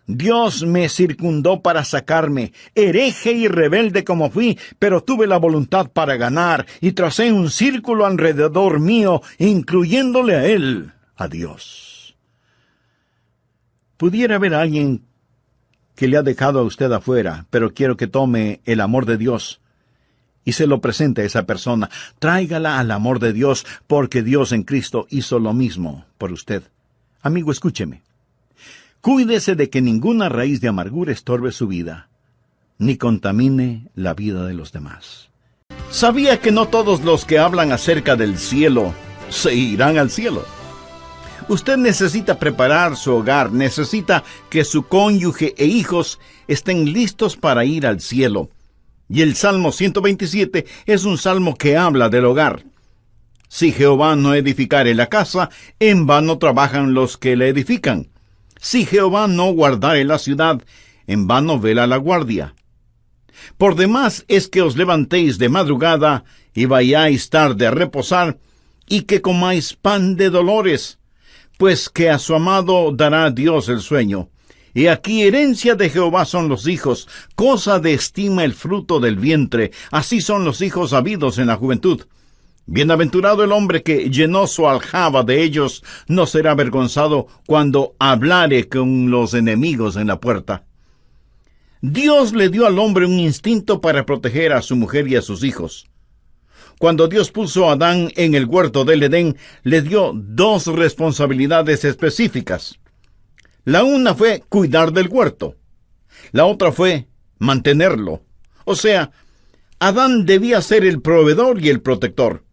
Dios me circundó para sacarme, hereje y rebelde como fui, pero tuve la voluntad para ganar, y tracé un círculo alrededor mío, incluyéndole a Él, a Dios. Pudiera haber alguien que le ha dejado a usted afuera, pero quiero que tome el amor de Dios y se lo presente a esa persona. Tráigala al amor de Dios, porque Dios en Cristo hizo lo mismo por usted. Amigo, escúcheme. Cuídese de que ninguna raíz de amargura estorbe su vida, ni contamine la vida de los demás. ¿Sabía que no todos los que hablan acerca del cielo se irán al cielo? Usted necesita preparar su hogar, necesita que su cónyuge e hijos estén listos para ir al cielo. Y el Salmo 127 es un salmo que habla del hogar. Si Jehová no edificare la casa, en vano trabajan los que la edifican. Si Jehová no guardare la ciudad, en vano vela la guardia. Por demás es que os levantéis de madrugada y vayáis tarde a reposar, y que comáis pan de dolores, pues que a su amado dará Dios el sueño. Y aquí herencia de Jehová son los hijos, cosa de estima el fruto del vientre, así son los hijos habidos en la juventud. Bienaventurado el hombre que llenó su aljaba de ellos, no será avergonzado cuando hablare con los enemigos en la puerta. Dios le dio al hombre un instinto para proteger a su mujer y a sus hijos. Cuando Dios puso a Adán en el huerto del Edén, le dio dos responsabilidades específicas. La una fue cuidar del huerto. La otra fue mantenerlo. O sea, Adán debía ser el proveedor y el protector.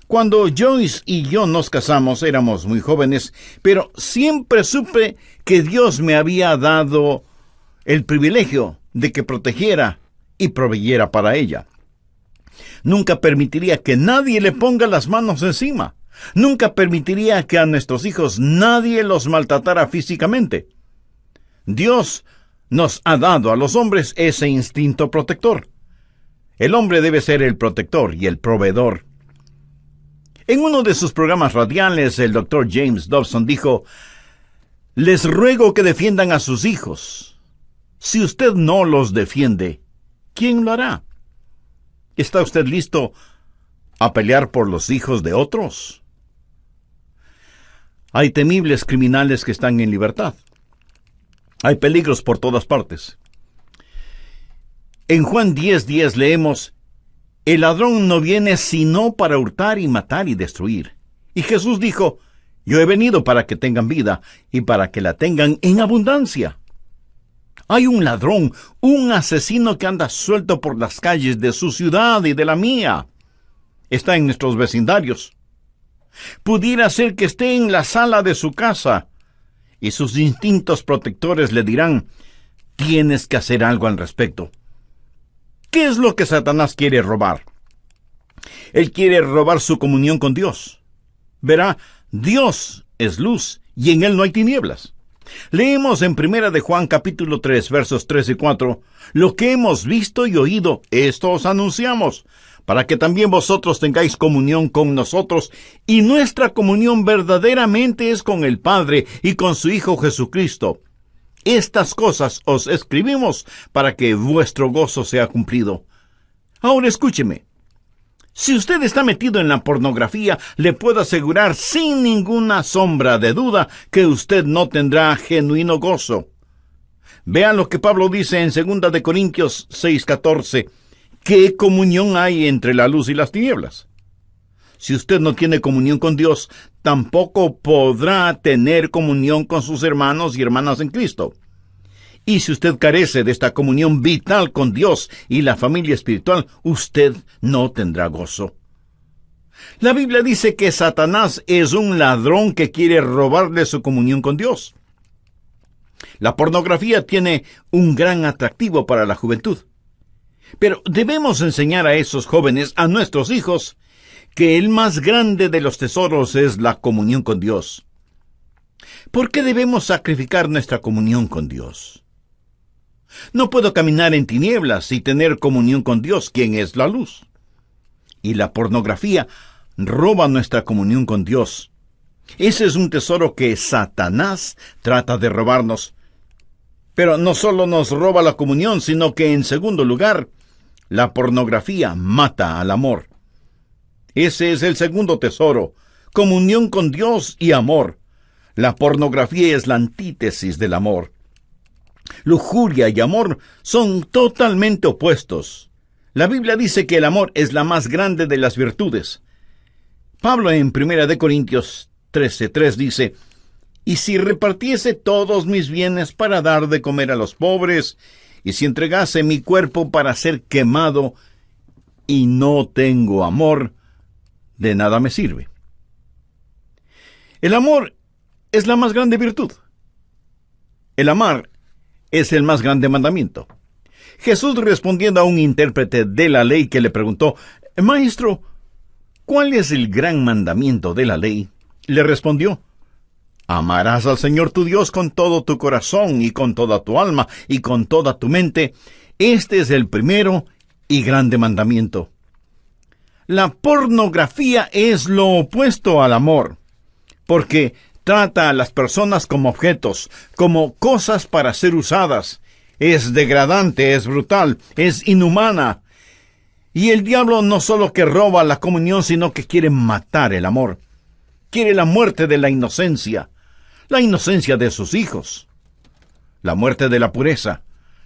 Cuando Joyce y yo nos casamos, éramos muy jóvenes, pero siempre supe que Dios me había dado el privilegio de que protegiera y proveyera para ella. Nunca permitiría que nadie le ponga las manos encima. Nunca permitiría que a nuestros hijos nadie los maltratara físicamente. Dios nos ha dado a los hombres ese instinto protector. El hombre debe ser el protector y el proveedor. En uno de sus programas radiales, el Dr. James Dobson dijo: «Les ruego que defiendan a sus hijos. Si usted no los defiende, ¿quién lo hará? ¿Está usted listo a pelear por los hijos de otros?» Hay temibles criminales que están en libertad. Hay peligros por todas partes. En Juan 10:10 leemos: «El ladrón no viene sino para hurtar y matar y destruir». Y Jesús dijo: «Yo he venido para que tengan vida y para que la tengan en abundancia». Hay un ladrón, un asesino que anda suelto por las calles de su ciudad y de la mía. Está en nuestros vecindarios. Pudiera ser que esté en la sala de su casa, y sus instintos protectores le dirán: «Tienes que hacer algo al respecto». ¿Qué es lo que Satanás quiere robar? Él quiere robar su comunión con Dios. Verá, Dios es luz y en Él no hay tinieblas. Leemos en 1 de Juan capítulo 3, versos 3 y 4, «Lo que hemos visto y oído, esto os anunciamos, para que también vosotros tengáis comunión con nosotros, y nuestra comunión verdaderamente es con el Padre y con su Hijo Jesucristo. Estas cosas os escribimos para que vuestro gozo sea cumplido». Ahora escúcheme. Si usted está metido en la pornografía, le puedo asegurar sin ninguna sombra de duda que usted no tendrá genuino gozo. Vea lo que Pablo dice en 2 de Corintios 6:14. ¿Qué comunión hay entre la luz y las tinieblas? Si usted no tiene comunión con Dios, tampoco podrá tener comunión con sus hermanos y hermanas en Cristo. Y si usted carece de esta comunión vital con Dios y la familia espiritual, usted no tendrá gozo. La Biblia dice que Satanás es un ladrón que quiere robarle su comunión con Dios. La pornografía tiene un gran atractivo para la juventud. Pero debemos enseñar a esos jóvenes, a nuestros hijos, que el más grande de los tesoros es la comunión con Dios. ¿Por qué debemos sacrificar nuestra comunión con Dios? No puedo caminar en tinieblas y tener comunión con Dios, quien es la luz. Y la pornografía roba nuestra comunión con Dios. Ese es un tesoro que Satanás trata de robarnos. Pero no solo nos roba la comunión, sino que en segundo lugar, la pornografía mata al amor. Ese es el segundo tesoro, comunión con Dios y amor. La pornografía es la antítesis del amor. Lujuria y amor son totalmente opuestos. La Biblia dice que el amor es la más grande de las virtudes. Pablo en 1 Corintios 13:3 dice: «Y si repartiese todos mis bienes para dar de comer a los pobres, y si entregase mi cuerpo para ser quemado, y no tengo amor, de nada me sirve». El amor es la más grande virtud. El amar es el más grande mandamiento. Jesús, respondiendo a un intérprete de la ley que le preguntó: «Maestro, ¿cuál es el gran mandamiento de la ley?», le respondió: «Amarás al Señor tu Dios con todo tu corazón y con toda tu alma y con toda tu mente. Este es el primero y grande mandamiento». La pornografía es lo opuesto al amor, porque trata a las personas como objetos, como cosas para ser usadas. Es degradante, es brutal, es inhumana. Y el diablo no solo que roba la comunión, sino que quiere matar el amor. Quiere la muerte de la inocencia de sus hijos, la muerte de la pureza,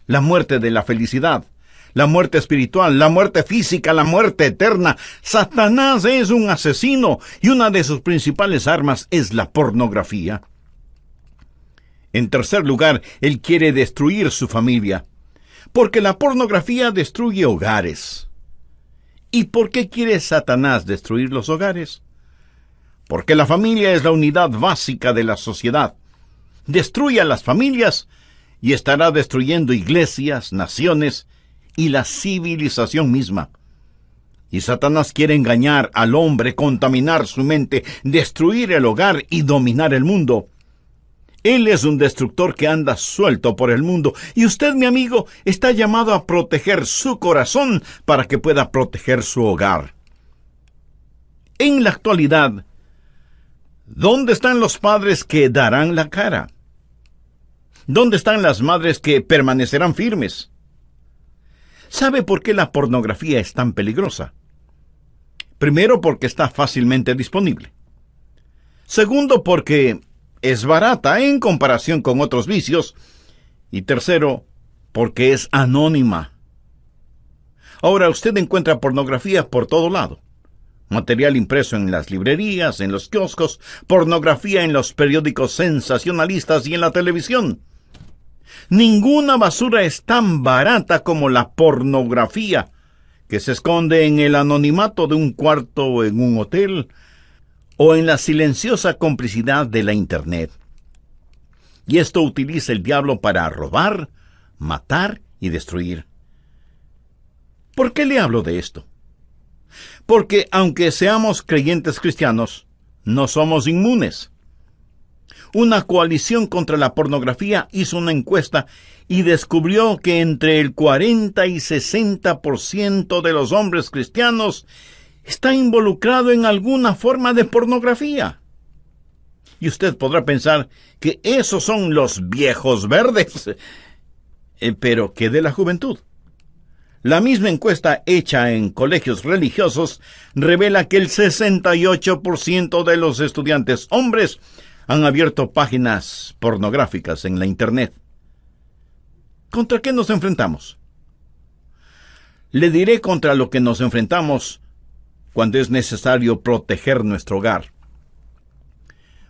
la muerte de la felicidad, la muerte espiritual, la muerte física, la muerte eterna. Satanás es un asesino y una de sus principales armas es la pornografía. En tercer lugar, él quiere destruir su familia, porque la pornografía destruye hogares. ¿Y por qué quiere Satanás destruir los hogares? Porque la familia es la unidad básica de la sociedad. Destruye a las familias y estará destruyendo iglesias, naciones y la civilización misma. Y Satanás quiere engañar al hombre, contaminar su mente, destruir el hogar y dominar el mundo. Él es un destructor que anda suelto por el mundo, y usted, mi amigo, está llamado a proteger su corazón para que pueda proteger su hogar. En la actualidad, ¿dónde están los padres que darán la cara? ¿Dónde están las madres que permanecerán firmes? ¿Sabe por qué la pornografía es tan peligrosa? Primero, porque está fácilmente disponible. Segundo, porque es barata en comparación con otros vicios. Y tercero, porque es anónima. Ahora usted encuentra pornografía por todo lado. Material impreso en las librerías, en los kioscos, pornografía en los periódicos sensacionalistas y en la televisión. Ninguna basura es tan barata como la pornografía, que se esconde en el anonimato de un cuarto o en un hotel, o en la silenciosa complicidad de la Internet. Y esto utiliza el diablo para robar, matar y destruir. ¿Por qué le hablo de esto? Porque aunque seamos creyentes cristianos, no somos inmunes. Una coalición contra la pornografía hizo una encuesta y descubrió que entre el 40 y 60% de los hombres cristianos está involucrado en alguna forma de pornografía. Y usted podrá pensar que esos son los viejos verdes. Pero ¿qué de la juventud? La misma encuesta hecha en colegios religiosos revela que el 68% de los estudiantes hombres han abierto páginas pornográficas en la Internet. ¿Contra qué nos enfrentamos? Le diré contra lo que nos enfrentamos cuando es necesario proteger nuestro hogar.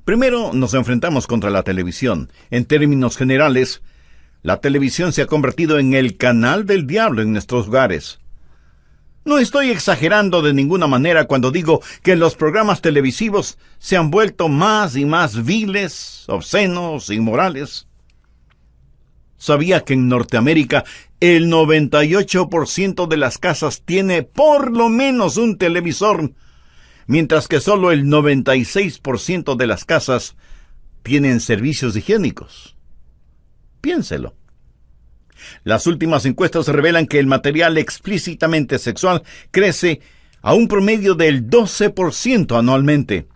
Primero, nos enfrentamos contra la televisión. En términos generales, la televisión se ha convertido en el canal del diablo en nuestros hogares. No estoy exagerando de ninguna manera cuando digo que los programas televisivos se han vuelto más y más viles, obscenos, inmorales. ¿Sabía que en Norteamérica el 98% de las casas tiene por lo menos un televisor, mientras que solo el 96% de las casas tienen servicios higiénicos? Piénselo. Las últimas encuestas revelan que el material explícitamente sexual crece a un promedio del 12% anualmente.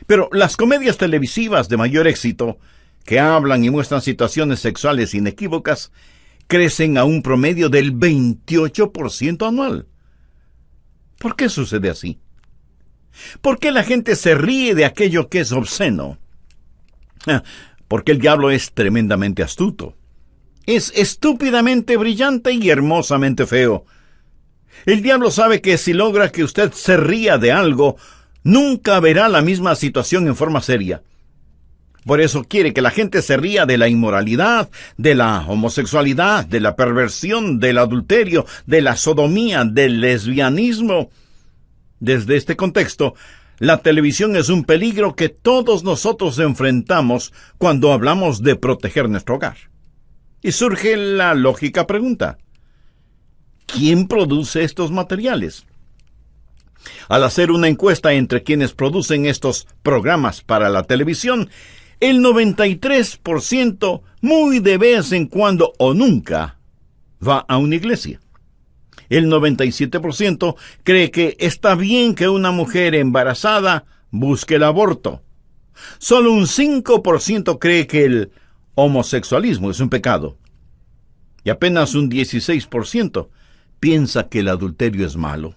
Pero las comedias televisivas de mayor éxito que hablan y muestran situaciones sexuales inequívocas crecen a un promedio del 28% anual. ¿Por qué sucede así? ¿Por qué la gente se ríe de aquello que es obsceno? Porque el diablo es tremendamente astuto. Es estúpidamente brillante y hermosamente feo. El diablo sabe que si logra que usted se ría de algo, nunca verá la misma situación en forma seria. Por eso quiere que la gente se ría de la inmoralidad, de la homosexualidad, de la perversión, del adulterio, de la sodomía, del lesbianismo. Desde este contexto, la televisión es un peligro que todos nosotros enfrentamos cuando hablamos de proteger nuestro hogar. Y surge la lógica pregunta: ¿quién produce estos materiales? Al hacer una encuesta entre quienes producen estos programas para la televisión, el 93% muy de vez en cuando o nunca va a una iglesia. El 97% cree que está bien que una mujer embarazada busque el aborto. Solo un 5% cree que el homosexualismo es un pecado. Y apenas un 16% piensa que el adulterio es malo.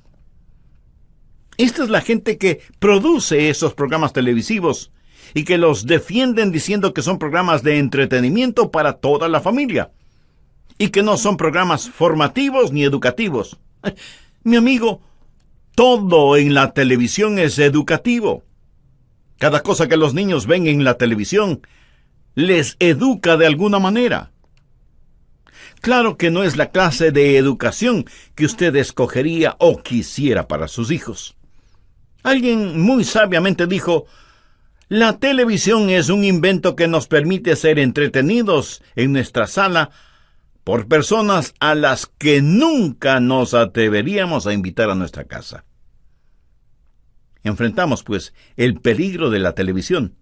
Esta es la gente que produce esos programas televisivos y que los defienden diciendo que son programas de entretenimiento para toda la familia y que no son programas formativos ni educativos. Mi amigo, todo en la televisión es educativo. Cada cosa que los niños ven en la televisión les educa de alguna manera. Claro que no es la clase de educación que usted escogería o quisiera para sus hijos. Alguien muy sabiamente dijo: la televisión es un invento que nos permite ser entretenidos en nuestra sala por personas a las que nunca nos atreveríamos a invitar a nuestra casa. Enfrentamos, pues, el peligro de la televisión.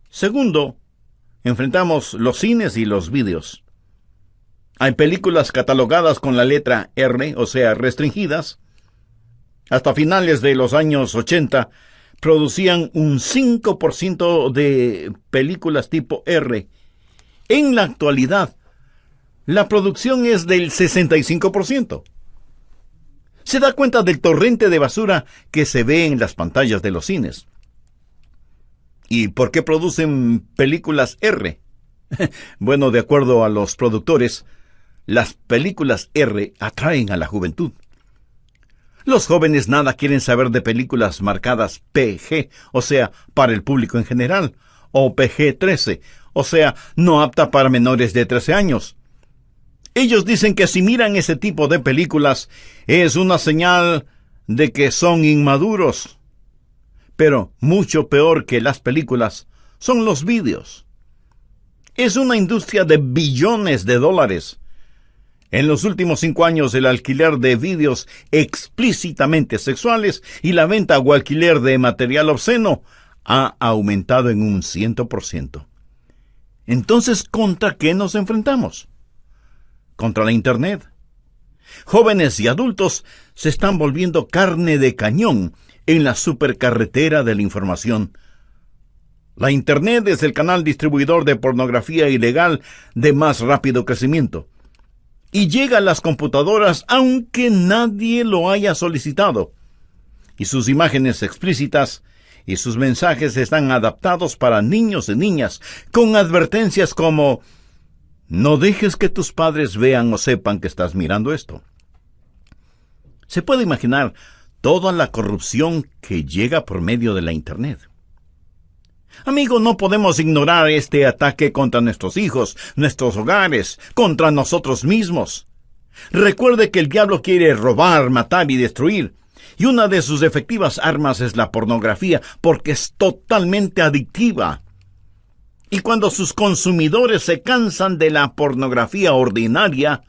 Segundo, enfrentamos los cines y los vídeos. Hay películas catalogadas con la letra R, o sea, restringidas. Hasta finales de los años 80, producían un 5% de películas tipo R. En la actualidad, la producción es del 65%. Se da cuenta del torrente de basura que se ve en las pantallas de los cines. ¿Y por qué producen películas R? Bueno, de acuerdo a los productores, las películas R atraen a la juventud. Los jóvenes nada quieren saber de películas marcadas PG, o sea, para el público en general, o PG-13, o sea, no apta para menores de 13 años. Ellos dicen que si miran ese tipo de películas es una señal de que son inmaduros. Pero mucho peor que las películas son los vídeos. Es una industria de billones de dólares. En los últimos 5 años, el alquiler de vídeos explícitamente sexuales y la venta o alquiler de material obsceno ha aumentado en un 100%. Entonces, ¿contra qué nos enfrentamos? Contra la Internet. Jóvenes y adultos se están volviendo carne de cañón en la supercarretera de la información. La Internet es el canal distribuidor de pornografía ilegal de más rápido crecimiento. Y llega a las computadoras aunque nadie lo haya solicitado. Y sus imágenes explícitas y sus mensajes están adaptados para niños y niñas, con advertencias como: no dejes que tus padres vean o sepan que estás mirando esto. Se puede imaginar toda la corrupción que llega por medio de la Internet. Amigo, no podemos ignorar este ataque contra nuestros hijos, nuestros hogares, contra nosotros mismos. Recuerde que el diablo quiere robar, matar y destruir, y una de sus efectivas armas es la pornografía, porque es totalmente adictiva. Y cuando sus consumidores se cansan de la pornografía ordinaria,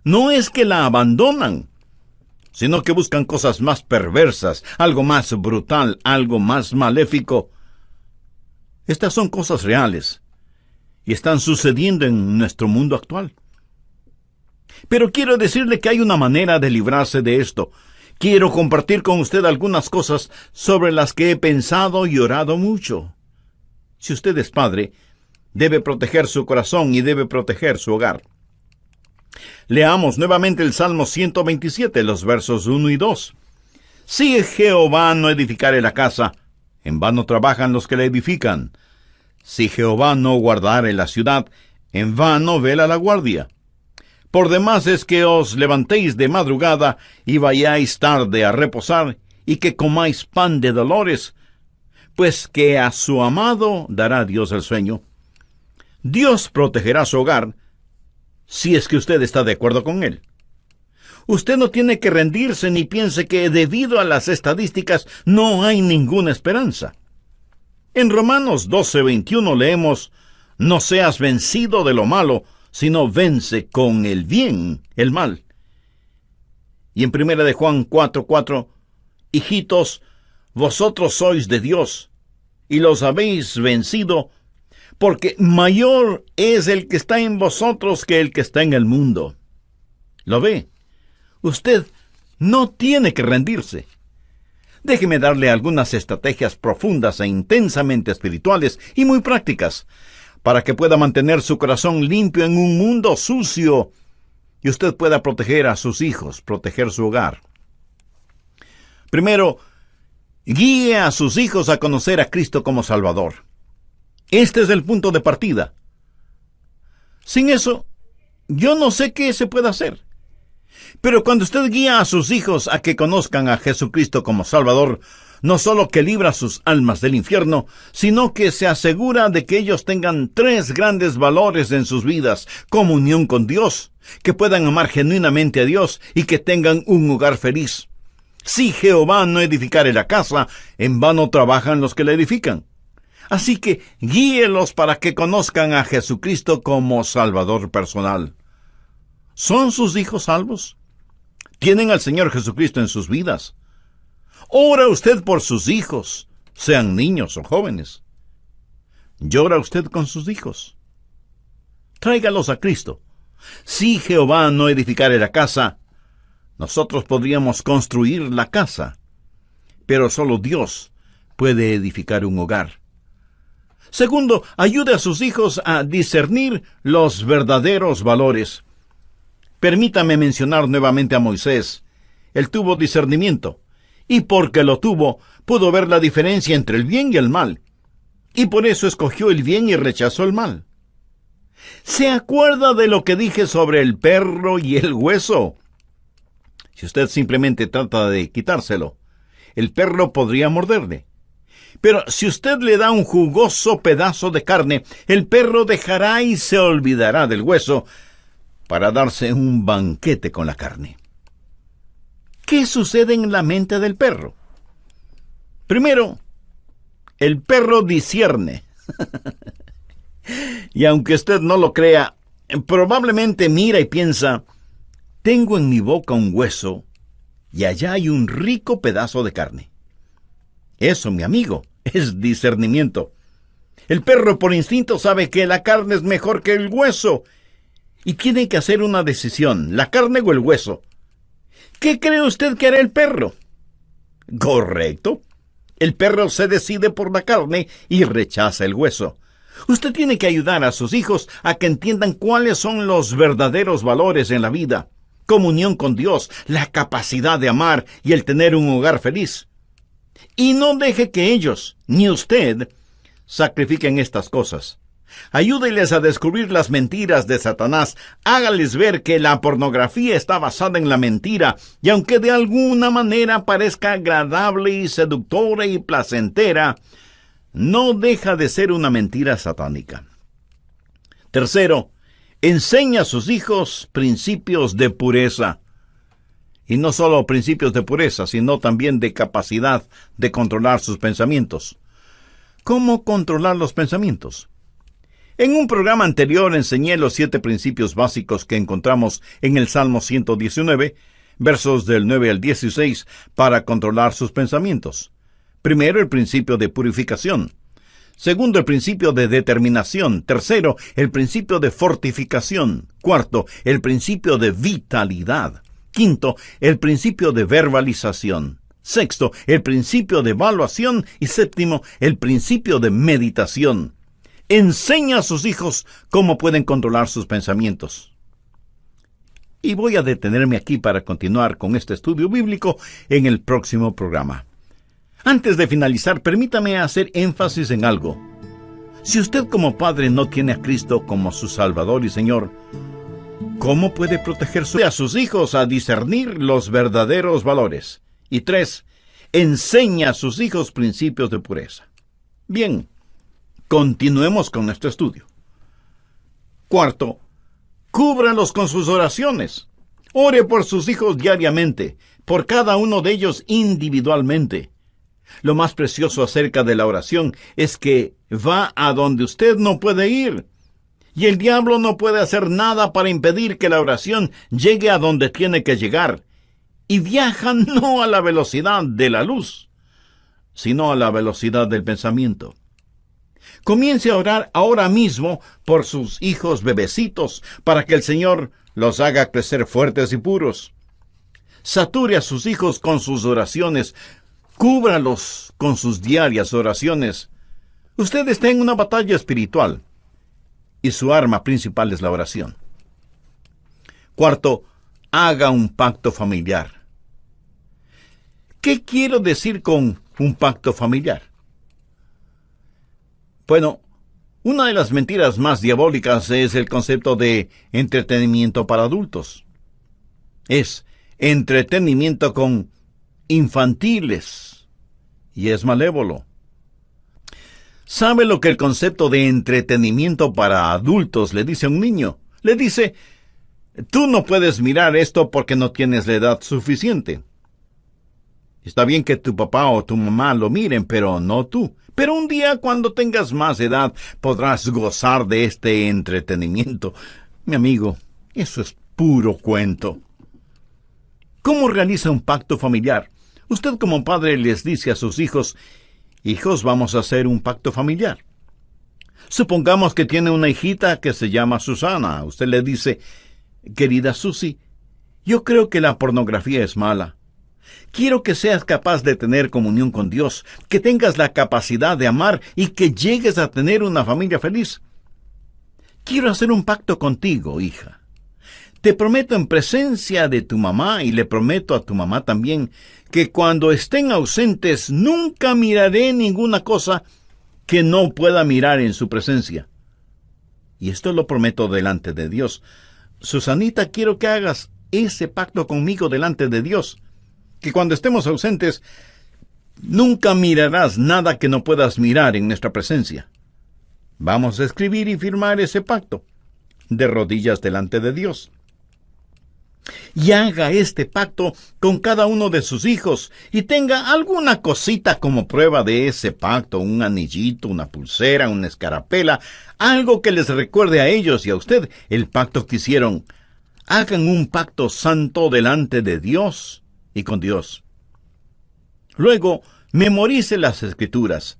no es que la abandonan, sino que buscan cosas más perversas, algo más brutal, algo más maléfico. Estas son cosas reales y están sucediendo en nuestro mundo actual. Pero quiero decirle que hay una manera de librarse de esto. Quiero compartir con usted algunas cosas sobre las que he pensado y orado mucho. Si usted es padre, debe proteger su corazón y debe proteger su hogar. Leamos nuevamente el Salmo 127, los versos 1 y 2. Si Jehová no edificare la casa, en vano trabajan los que la edifican. Si Jehová no guardare la ciudad, en vano vela la guardia. Por demás es que os levantéis de madrugada y vayáis tarde a reposar, y que comáis pan de dolores, pues que a su amado dará Dios el sueño. Dios protegerá su hogar, si es que usted está de acuerdo con él. Usted no tiene que rendirse ni piense que debido a las estadísticas no hay ninguna esperanza. En Romanos 12:21 leemos: no seas vencido de lo malo, sino vence con el bien el mal. Y en 1 de Juan 4:4, hijitos, vosotros sois de Dios, y los habéis vencido, porque mayor es el que está en vosotros que el que está en el mundo. ¿Lo ve? Usted no tiene que rendirse. Déjeme darle algunas estrategias profundas e intensamente espirituales y muy prácticas, para que pueda mantener su corazón limpio en un mundo sucio, y usted pueda proteger a sus hijos, proteger su hogar. Primero, guíe a sus hijos a conocer a Cristo como Salvador. Este es el punto de partida. Sin eso, yo no sé qué se puede hacer. Pero cuando usted guía a sus hijos a que conozcan a Jesucristo como Salvador, no solo que libra sus almas del infierno, sino que se asegura de que ellos tengan 3 grandes valores en sus vidas: comunión con Dios, que puedan amar genuinamente a Dios y que tengan un hogar feliz. Si Jehová no edificare la casa, en vano trabajan los que la edifican. Así que guíelos para que conozcan a Jesucristo como Salvador personal. ¿Son sus hijos salvos? ¿Tienen al Señor Jesucristo en sus vidas? ¿Ora usted por sus hijos, sean niños o jóvenes? ¿Llora usted con sus hijos? Tráigalos a Cristo. Si Jehová no edificare la casa, nosotros podríamos construir la casa, pero solo Dios puede edificar un hogar. Segundo, ayude a sus hijos a discernir los verdaderos valores. Permítame mencionar nuevamente a Moisés. Él tuvo discernimiento, y porque lo tuvo, pudo ver la diferencia entre el bien y el mal, y por eso escogió el bien y rechazó el mal. ¿Se acuerda de lo que dije sobre el perro y el hueso? Si usted simplemente trata de quitárselo, el perro podría morderle. Pero si usted le da un jugoso pedazo de carne, el perro dejará y se olvidará del hueso para darse un banquete con la carne. ¿Qué sucede en la mente del perro? Primero, el perro discierne. Y aunque usted no lo crea, probablemente mira y piensa: tengo en mi boca un hueso y allá hay un rico pedazo de carne. Eso, mi amigo, es discernimiento. El perro por instinto sabe que la carne es mejor que el hueso y tiene que hacer una decisión: la carne o el hueso. ¿Qué cree usted que hará el perro? Correcto. El perro se decide por la carne y rechaza el hueso. Usted tiene que ayudar a sus hijos a que entiendan cuáles son los verdaderos valores en la vida: comunión con Dios, la capacidad de amar y el tener un hogar feliz. Y no deje que ellos, ni usted, sacrifiquen estas cosas. Ayúdeles a descubrir las mentiras de Satanás. Hágales ver que la pornografía está basada en la mentira, y aunque de alguna manera parezca agradable y seductora y placentera, no deja de ser una mentira satánica. Tercero, enseña a sus hijos principios de pureza. Y no solo principios de pureza, sino también de capacidad de controlar sus pensamientos. ¿Cómo controlar los pensamientos? En un programa anterior enseñé los 7 principios básicos que encontramos en el Salmo 119, versos del 9 al 16, para controlar sus pensamientos. Primero, el principio de purificación. Segundo, el principio de determinación. Tercero, el principio de fortificación. Cuarto, el principio de vitalidad. Quinto, el principio de verbalización. Sexto, el principio de evaluación. Y séptimo, el principio de meditación. enseña a sus hijos cómo pueden controlar sus pensamientos. Y voy a detenerme aquí para continuar con este estudio bíblico en el próximo programa. Antes de finalizar, permítame hacer énfasis en algo. Si usted como padre no tiene a Cristo como su Salvador y Señor, ¿cómo puede proteger a sus hijos a discernir los verdaderos valores? Y 3, enseña a sus hijos principios de pureza. Bien, continuemos con nuestro estudio. 4, cúbralos con sus oraciones. Ore por sus hijos diariamente, por cada uno de ellos individualmente. Lo más precioso acerca de la oración es que va a donde usted no puede ir. Y el diablo no puede hacer nada para impedir que la oración llegue a donde tiene que llegar. Y viaja no a la velocidad de la luz, sino a la velocidad del pensamiento. Comience a orar ahora mismo por sus hijos bebecitos, para que el Señor los haga crecer fuertes y puros. Sature a sus hijos con sus oraciones. Cúbralos con sus diarias oraciones. Usted está en una batalla espiritual, y su arma principal es la oración. 4, haga un pacto familiar. ¿Qué quiero decir con un pacto familiar? Bueno, una de las mentiras más diabólicas es el concepto de entretenimiento para adultos. Es entretenimiento con infantiles y es malévolo. ¿Sabe lo que el concepto de entretenimiento para adultos le dice a un niño? Le dice: tú no puedes mirar esto porque no tienes la edad suficiente. Está bien que tu papá o tu mamá lo miren, pero no tú. Pero un día, cuando tengas más edad, podrás gozar de este entretenimiento. Mi amigo, eso es puro cuento. ¿Cómo realiza un pacto familiar? Usted como padre les dice a sus hijos: hijos, vamos a hacer un pacto familiar. Supongamos que tiene una hijita que se llama Susana. Usted le dice: querida Susi, yo creo que la pornografía es mala. Quiero que seas capaz de tener comunión con Dios, que tengas la capacidad de amar y que llegues a tener una familia feliz. Quiero hacer un pacto contigo, hija. Te prometo en presencia de tu mamá, y le prometo a tu mamá también, que cuando estén ausentes nunca miraré ninguna cosa que no pueda mirar en su presencia. Y esto lo prometo delante de Dios. Susanita, quiero que hagas ese pacto conmigo delante de Dios, que cuando estemos ausentes nunca mirarás nada que no puedas mirar en nuestra presencia. Vamos a escribir y firmar ese pacto de rodillas delante de Dios. Y haga este pacto con cada uno de sus hijos, y tenga alguna cosita como prueba de ese pacto: un anillito, una pulsera, una escarapela, algo que les recuerde a ellos y a usted el pacto que hicieron. Hagan un pacto santo delante de Dios y con Dios. Luego, memorice las Escrituras.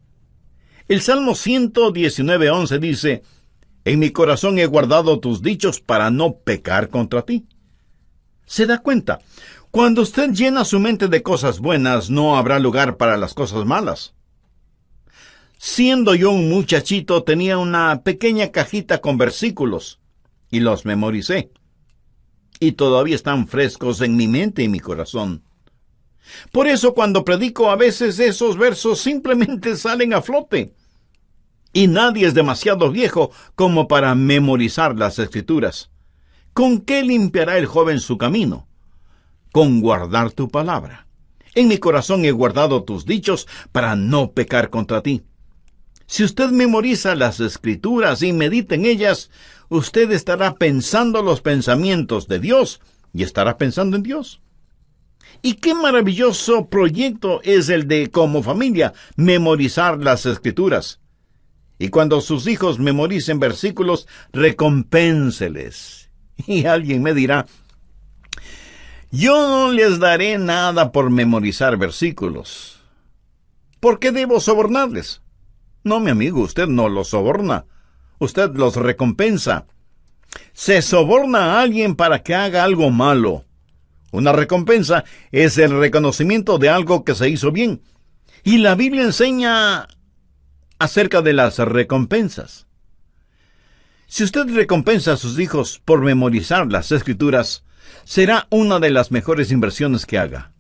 El Salmo 119:11 dice: en mi corazón he guardado tus dichos para no pecar contra ti. ¿Se da cuenta? Cuando usted llena su mente de cosas buenas, no habrá lugar para las cosas malas. Siendo yo un muchachito, tenía una pequeña cajita con versículos, y los memoricé. Y todavía están frescos en mi mente y mi corazón. Por eso, cuando predico, a veces esos versos simplemente salen a flote. Y nadie es demasiado viejo como para memorizar las Escrituras. ¿Con qué limpiará el joven su camino? Con guardar tu palabra. En mi corazón he guardado tus dichos para no pecar contra ti. Si usted memoriza las Escrituras y medita en ellas, usted estará pensando los pensamientos de Dios y estará pensando en Dios. Y qué maravilloso proyecto es el de, como familia, memorizar las Escrituras. Y cuando sus hijos memoricen versículos, recompénseles. Y alguien me dirá: yo no les daré nada por memorizar versículos. ¿Por qué debo sobornarles? No, mi amigo, usted no los soborna. Usted los recompensa. Se soborna a alguien para que haga algo malo. Una recompensa es el reconocimiento de algo que se hizo bien. Y la Biblia enseña acerca de las recompensas. Si usted recompensa a sus hijos por memorizar las Escrituras, será una de las mejores inversiones que haga.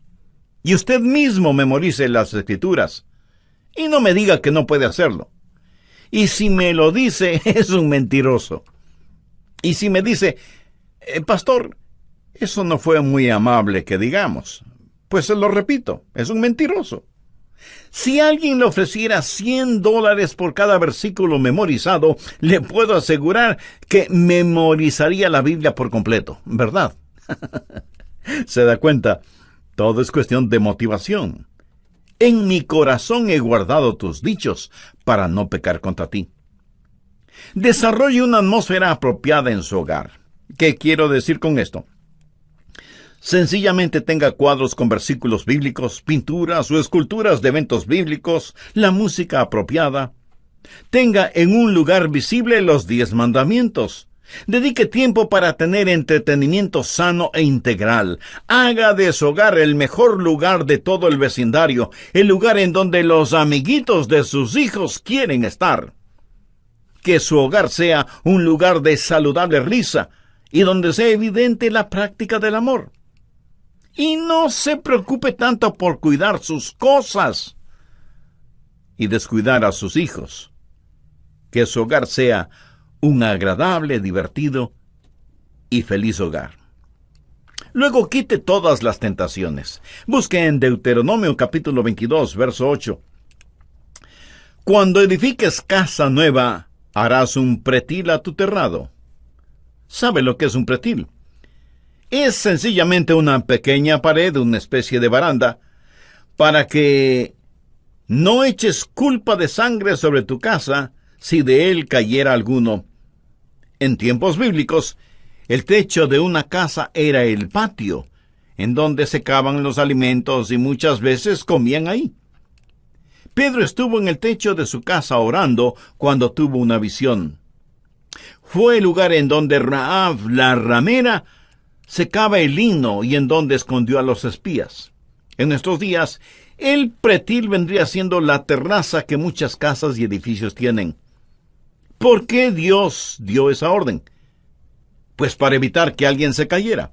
Y usted mismo memorice las Escrituras. Y no me diga que no puede hacerlo. Y si me lo dice, es un mentiroso. Y si me dice, pastor, eso no fue muy amable que digamos, pues se lo repito, es un mentiroso. Si alguien le ofreciera $100 por cada versículo memorizado, le puedo asegurar que memorizaría la Biblia por completo, ¿verdad? ¿Se da cuenta? Todo es cuestión de motivación. En mi corazón he guardado tus dichos para no pecar contra ti. Desarrolle una atmósfera apropiada en su hogar. ¿Qué quiero decir con esto? Sencillamente tenga cuadros con versículos bíblicos, pinturas o esculturas de eventos bíblicos, la música apropiada. Tenga en un lugar visible los 10 mandamientos. Dedique tiempo para tener entretenimiento sano e integral. Haga de su hogar el mejor lugar de todo el vecindario, el lugar en donde los amiguitos de sus hijos quieren estar. Que su hogar sea un lugar de saludable risa y donde sea evidente la práctica del amor. Y no se preocupe tanto por cuidar sus cosas y descuidar a sus hijos. Que su hogar sea un agradable, divertido y feliz hogar. Luego quite todas las tentaciones. Busque en Deuteronomio capítulo 22, verso 8. Cuando edifiques casa nueva, harás un pretil a tu terrado. ¿Sabe lo que es un pretil? Es sencillamente una pequeña pared, una especie de baranda, para que no eches culpa de sangre sobre tu casa si de él cayera alguno. En tiempos bíblicos, el techo de una casa era el patio, en donde secaban los alimentos y muchas veces comían ahí. Pedro estuvo en el techo de su casa orando cuando tuvo una visión. Fue el lugar en donde Rahab, la ramera, secaba el lino y en donde escondió a los espías. En nuestros días, el pretil vendría siendo la terraza que muchas casas y edificios tienen. ¿Por qué Dios dio esa orden? Pues para evitar que alguien se cayera.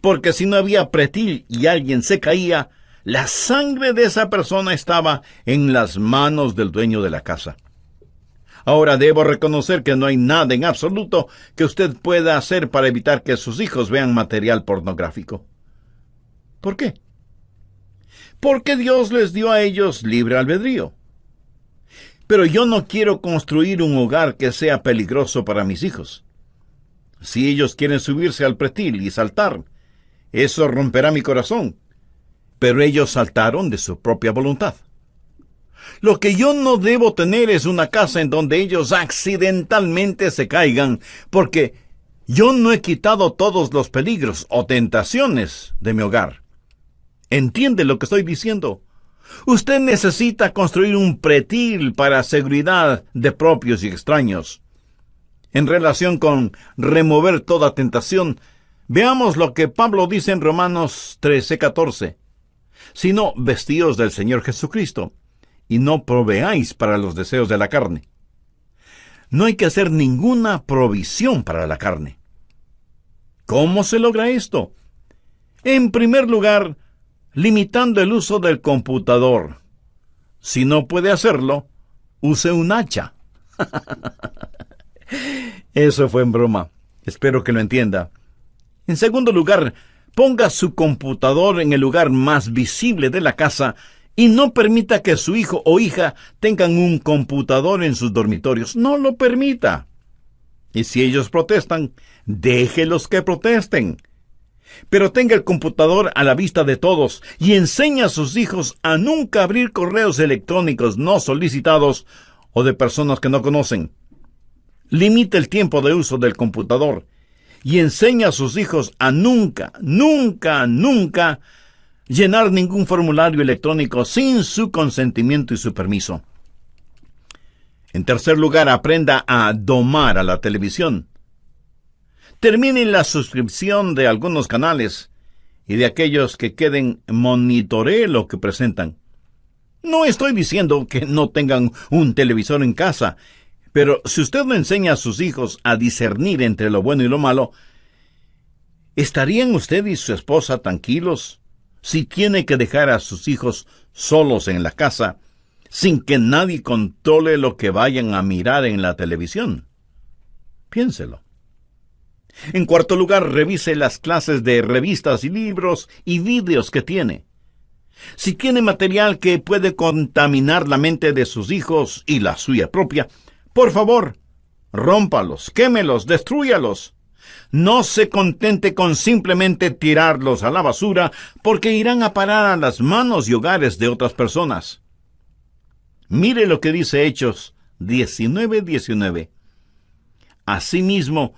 Porque si no había pretil y alguien se caía, la sangre de esa persona estaba en las manos del dueño de la casa. Ahora debo reconocer que no hay nada en absoluto que usted pueda hacer para evitar que sus hijos vean material pornográfico. ¿Por qué? Porque Dios les dio a ellos libre albedrío. Pero yo no quiero construir un hogar que sea peligroso para mis hijos. Si ellos quieren subirse al pretil y saltar, eso romperá mi corazón. Pero ellos saltaron de su propia voluntad. Lo que yo no debo tener es una casa en donde ellos accidentalmente se caigan, porque yo no he quitado todos los peligros o tentaciones de mi hogar. ¿Entiende lo que estoy diciendo? Usted necesita construir un pretil para seguridad de propios y extraños. En relación con remover toda tentación, veamos lo que Pablo dice en Romanos 13:14. Sino vestíos del Señor Jesucristo, y no proveáis para los deseos de la carne. No hay que hacer ninguna provisión para la carne. ¿Cómo se logra esto? En primer lugar, limitando el uso del computador. Si no puede hacerlo, use un hacha. Eso fue en broma. Espero que lo entienda. En segundo lugar, ponga su computador en el lugar más visible de la casa y no permita que su hijo o hija tengan un computador en sus dormitorios. No lo permita. Y si ellos protestan, déjelos que protesten. Pero tenga el computador a la vista de todos y enseñe a sus hijos a nunca abrir correos electrónicos no solicitados o de personas que no conocen. Limite el tiempo de uso del computador y enseña a sus hijos a nunca llenar ningún formulario electrónico sin su consentimiento y su permiso. En tercer lugar, aprenda a domar a la televisión. Termine la suscripción de algunos canales y de aquellos que queden monitoree lo que presentan. No estoy diciendo que no tengan un televisor en casa, Pero si usted no enseña a sus hijos a discernir entre lo bueno y lo malo, ¿estarían usted y su esposa tranquilos si tiene que dejar a sus hijos solos en la casa, sin que nadie controle lo que vayan a mirar en la televisión? Piénselo. En cuarto lugar, revise las clases de revistas y libros y vídeos que tiene. Si tiene material que puede contaminar la mente de sus hijos y la suya propia, por favor, rómpalos, quémelos, destrúyalos. No se contente con simplemente tirarlos a la basura, porque irán a parar a las manos y hogares de otras personas. Mire lo que dice Hechos 19:19. Asimismo,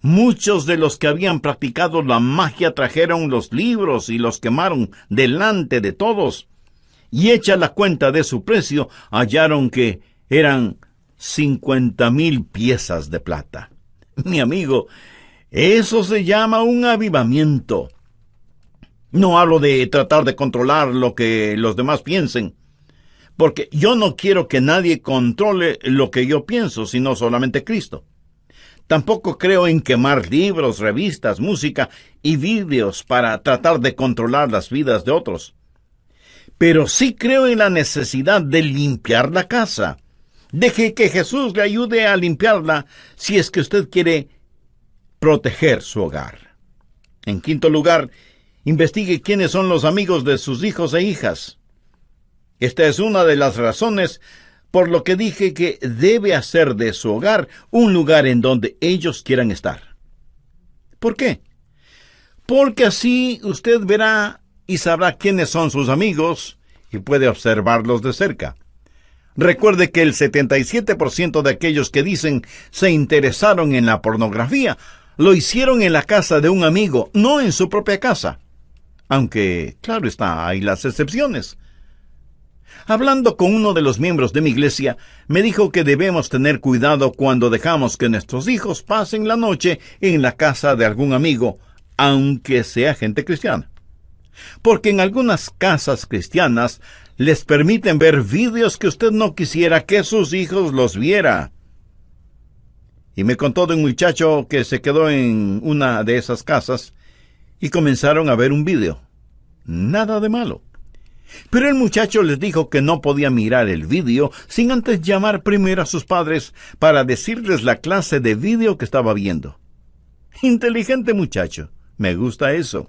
muchos de los que habían practicado la magia trajeron los libros y los quemaron delante de todos, y hecha la cuenta de su precio, hallaron que eran 50,000 piezas de plata. Mi amigo, eso se llama un avivamiento. No hablo de tratar de controlar lo que los demás piensen, porque yo no quiero que nadie controle lo que yo pienso, sino solamente Cristo. Tampoco creo en quemar libros, revistas, música y vídeos para tratar de controlar las vidas de otros. Pero sí creo en la necesidad de limpiar la casa. Deje que Jesús le ayude a limpiarla si es que usted quiere proteger su hogar. En quinto lugar, investigue quiénes son los amigos de sus hijos e hijas. Esta es una de las razones por lo que dije que debe hacer de su hogar un lugar en donde ellos quieran estar. ¿Por qué? Porque así usted verá y sabrá quiénes son sus amigos y puede observarlos de cerca. Recuerde que el 77% de aquellos que dicen se interesaron en la pornografía lo hicieron en la casa de un amigo, no en su propia casa. Aunque, claro está, hay las excepciones. Hablando con uno de los miembros de mi iglesia, me dijo que debemos tener cuidado cuando dejamos que nuestros hijos pasen la noche en la casa de algún amigo, aunque sea gente cristiana. Porque en algunas casas cristianas les permiten ver vídeos que usted no quisiera que sus hijos los viera. Y me contó de un muchacho que se quedó en una de esas casas y comenzaron a ver un vídeo. Nada de malo. Pero el muchacho les dijo que no podía mirar el vídeo sin antes llamar primero a sus padres para decirles la clase de vídeo que estaba viendo. Inteligente muchacho, me gusta eso.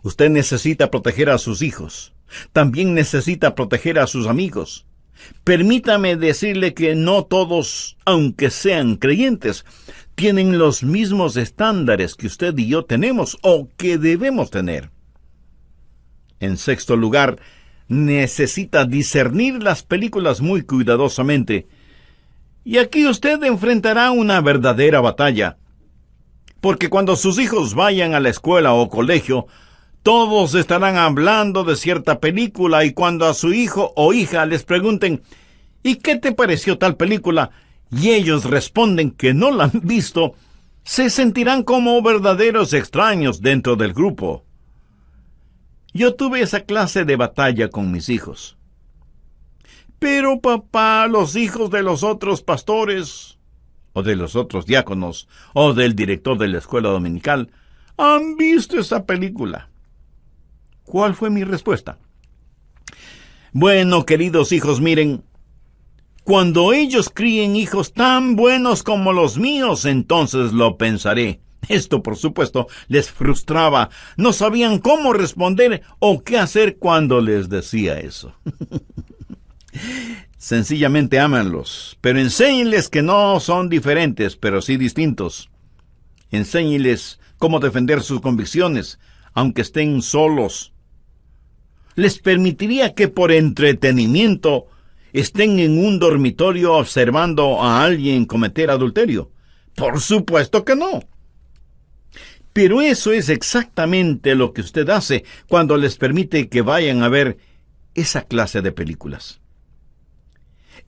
Usted necesita proteger a sus hijos. También necesita proteger a sus amigos. Permítame decirle que no todos, aunque sean creyentes, tienen los mismos estándares que usted y yo tenemos o que debemos tener. En sexto lugar, necesita discernir las películas muy cuidadosamente. Y aquí usted enfrentará una verdadera batalla. Porque cuando sus hijos vayan a la escuela o colegio, todos estarán hablando de cierta película y cuando a su hijo o hija les pregunten ¿y qué te pareció tal película? Y ellos responden que no la han visto, se sentirán como verdaderos extraños dentro del grupo. Yo tuve esa clase de batalla con mis hijos. Pero papá, los hijos de los otros pastores, o de los otros diáconos, o del director de la escuela dominical, han visto esa película. ¿Cuál fue mi respuesta? Bueno, queridos hijos, miren, cuando ellos críen hijos tan buenos como los míos, entonces lo pensaré. Esto, por supuesto, les frustraba. No sabían cómo responder o qué hacer cuando les decía eso. Sencillamente ámanlos, pero enséñenles que no son diferentes, pero sí distintos. Enséñenles cómo defender sus convicciones, aunque estén solos. Les permitiría que por entretenimiento estén en un dormitorio observando a alguien cometer adulterio. Por supuesto que no. Pero eso es exactamente lo que usted hace cuando les permite que vayan a ver esa clase de películas.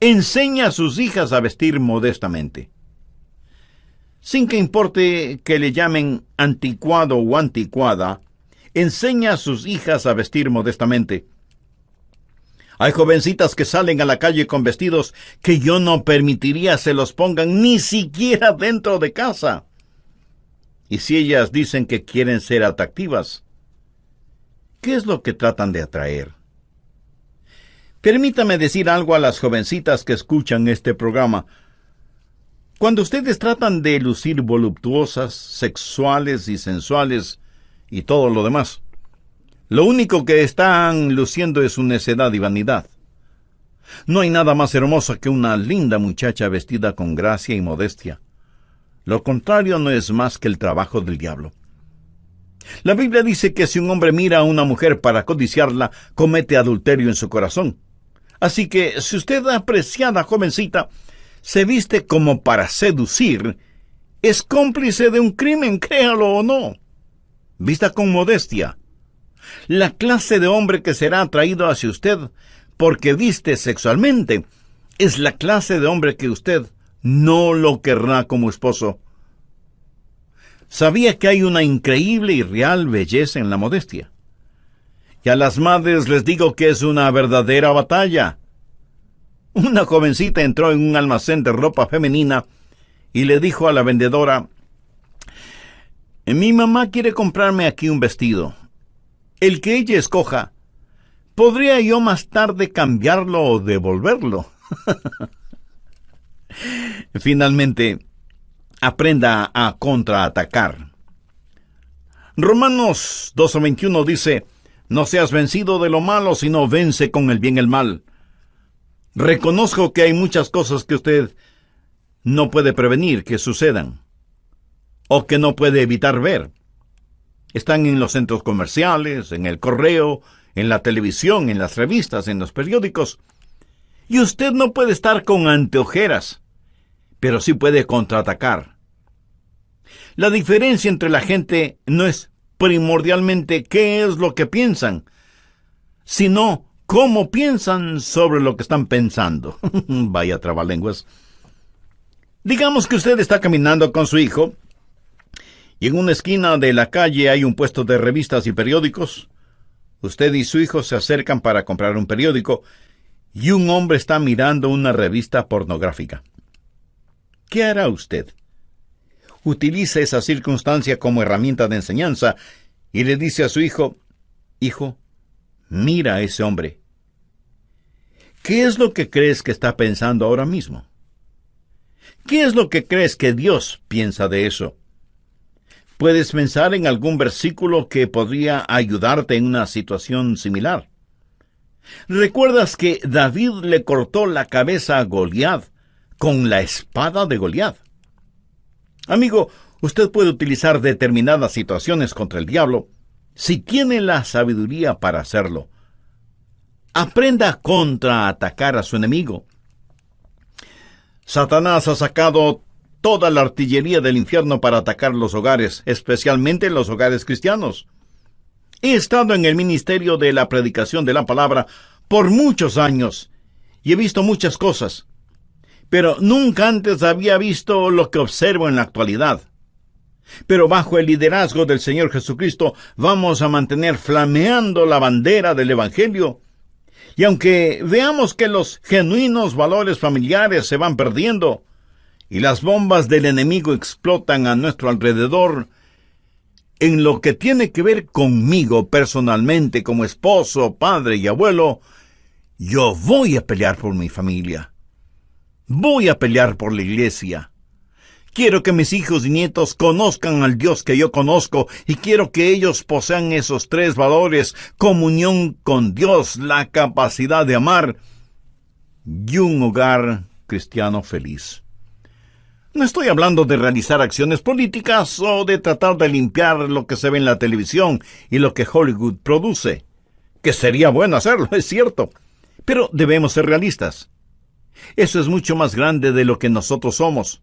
Enseña a sus hijas a vestir modestamente. Sin que importe que le llamen anticuado o anticuada, enseña a sus hijas a vestir modestamente. Hay jovencitas que salen a la calle con vestidos que yo no permitiría se los pongan ni siquiera dentro de casa. Y si ellas dicen que quieren ser atractivas, ¿qué es lo que tratan de atraer? Permítame decir algo a las jovencitas que escuchan este programa. Cuando ustedes tratan de lucir voluptuosas, sexuales y sensuales y todo lo demás, lo único que están luciendo es su necedad y vanidad. No hay nada más hermoso que una linda muchacha vestida con gracia y modestia. Lo contrario no es más que el trabajo del diablo. La Biblia dice que si un hombre mira a una mujer para codiciarla, comete adulterio en su corazón. Así que si usted, apreciada jovencita, se viste como para seducir, es cómplice de un crimen, créalo o no. Vista con modestia. La clase de hombre que será atraído hacia usted porque viste sexualmente es la clase de hombre que usted no lo querrá como esposo. Sabía que hay una increíble y real belleza en la modestia. Y a las madres les digo que es una verdadera batalla. Una jovencita entró en un almacén de ropa femenina y le dijo a la vendedora: mi mamá quiere comprarme aquí un vestido. El que ella escoja, ¿podría yo más tarde cambiarlo o devolverlo? Finalmente, aprenda a contraatacar. Romanos 12:21 dice: no seas vencido de lo malo, sino vence con el bien el mal. Reconozco que hay muchas cosas que usted no puede prevenir que sucedan, o que no puede evitar ver. Están en los centros comerciales, en el correo, en la televisión, en las revistas, en los periódicos. Y usted no puede estar con anteojeras, pero sí puede contraatacar. La diferencia entre la gente no es primordialmente qué es lo que piensan, sino cómo piensan sobre lo que están pensando. Vaya trabalenguas. Digamos que usted está caminando con su hijo y en una esquina de la calle hay un puesto de revistas y periódicos. Usted y su hijo se acercan para comprar un periódico y un hombre está mirando una revista pornográfica. ¿Qué hará usted? Utiliza esa circunstancia como herramienta de enseñanza y le dice a su hijo: hijo, mira a ese hombre. ¿Qué es lo que crees que está pensando ahora mismo? ¿Qué es lo que crees que Dios piensa de eso? ¿Puedes pensar en algún versículo que podría ayudarte en una situación similar? ¿Recuerdas que David le cortó la cabeza a Goliat con la espada de Goliat? Amigo, usted puede utilizar determinadas situaciones contra el diablo si tiene la sabiduría para hacerlo. Aprenda a contraatacar a su enemigo. Satanás ha sacado toda la artillería del infierno para atacar los hogares, especialmente los hogares cristianos. He estado en el ministerio de la predicación de la palabra por muchos años y he visto muchas cosas, pero nunca antes había visto lo que observo en la actualidad. Pero bajo el liderazgo del Señor Jesucristo vamos a mantener flameando la bandera del Evangelio. Y aunque veamos que los genuinos valores familiares se van perdiendo y las bombas del enemigo explotan a nuestro alrededor, en lo que tiene que ver conmigo personalmente como esposo, padre y abuelo, yo voy a pelear por mi familia. Voy a pelear por la iglesia. Quiero que mis hijos y nietos conozcan al Dios que yo conozco y quiero que ellos posean esos 3 valores: comunión con Dios, la capacidad de amar y un hogar cristiano feliz. No estoy hablando de realizar acciones políticas o de tratar de limpiar lo que se ve en la televisión y lo que Hollywood produce, que sería bueno hacerlo, es cierto, pero debemos ser realistas. Eso es mucho más grande de lo que nosotros somos.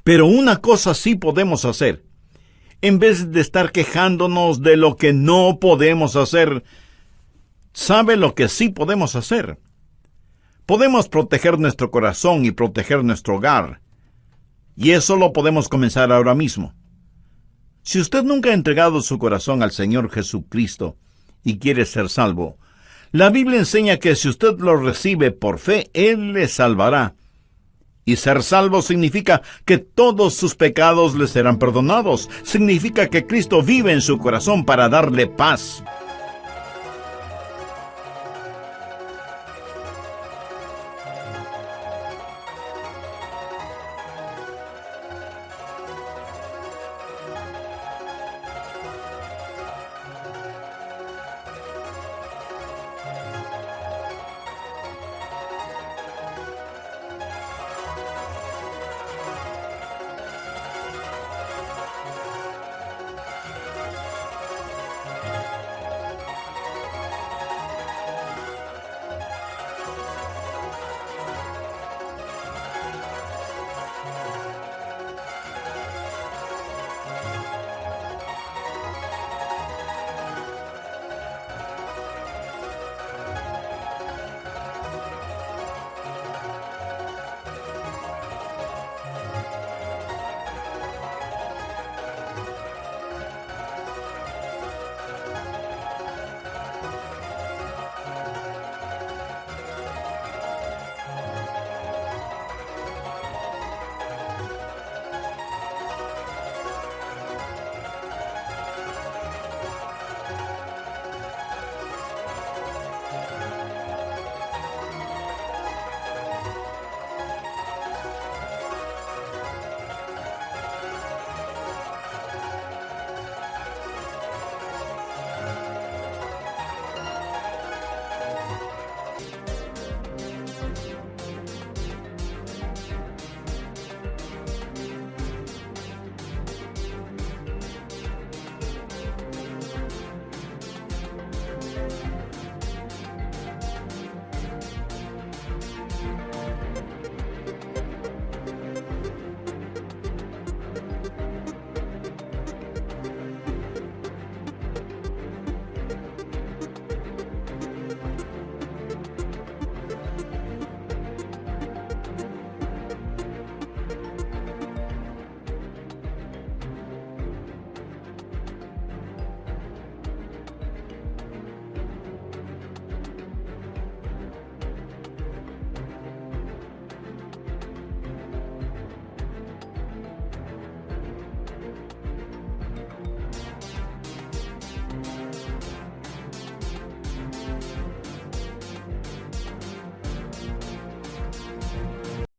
Pero una cosa sí podemos hacer. En vez de estar quejándonos de lo que no podemos hacer, ¿sabe lo que sí podemos hacer? Podemos proteger nuestro corazón y proteger nuestro hogar. Y eso lo podemos comenzar ahora mismo. Si usted nunca ha entregado su corazón al Señor Jesucristo y quiere ser salvo, La Biblia enseña que si usted lo recibe por fe, Él le salvará. Y ser salvo significa que todos sus pecados le serán perdonados. Significa que Cristo vive en su corazón para darle paz.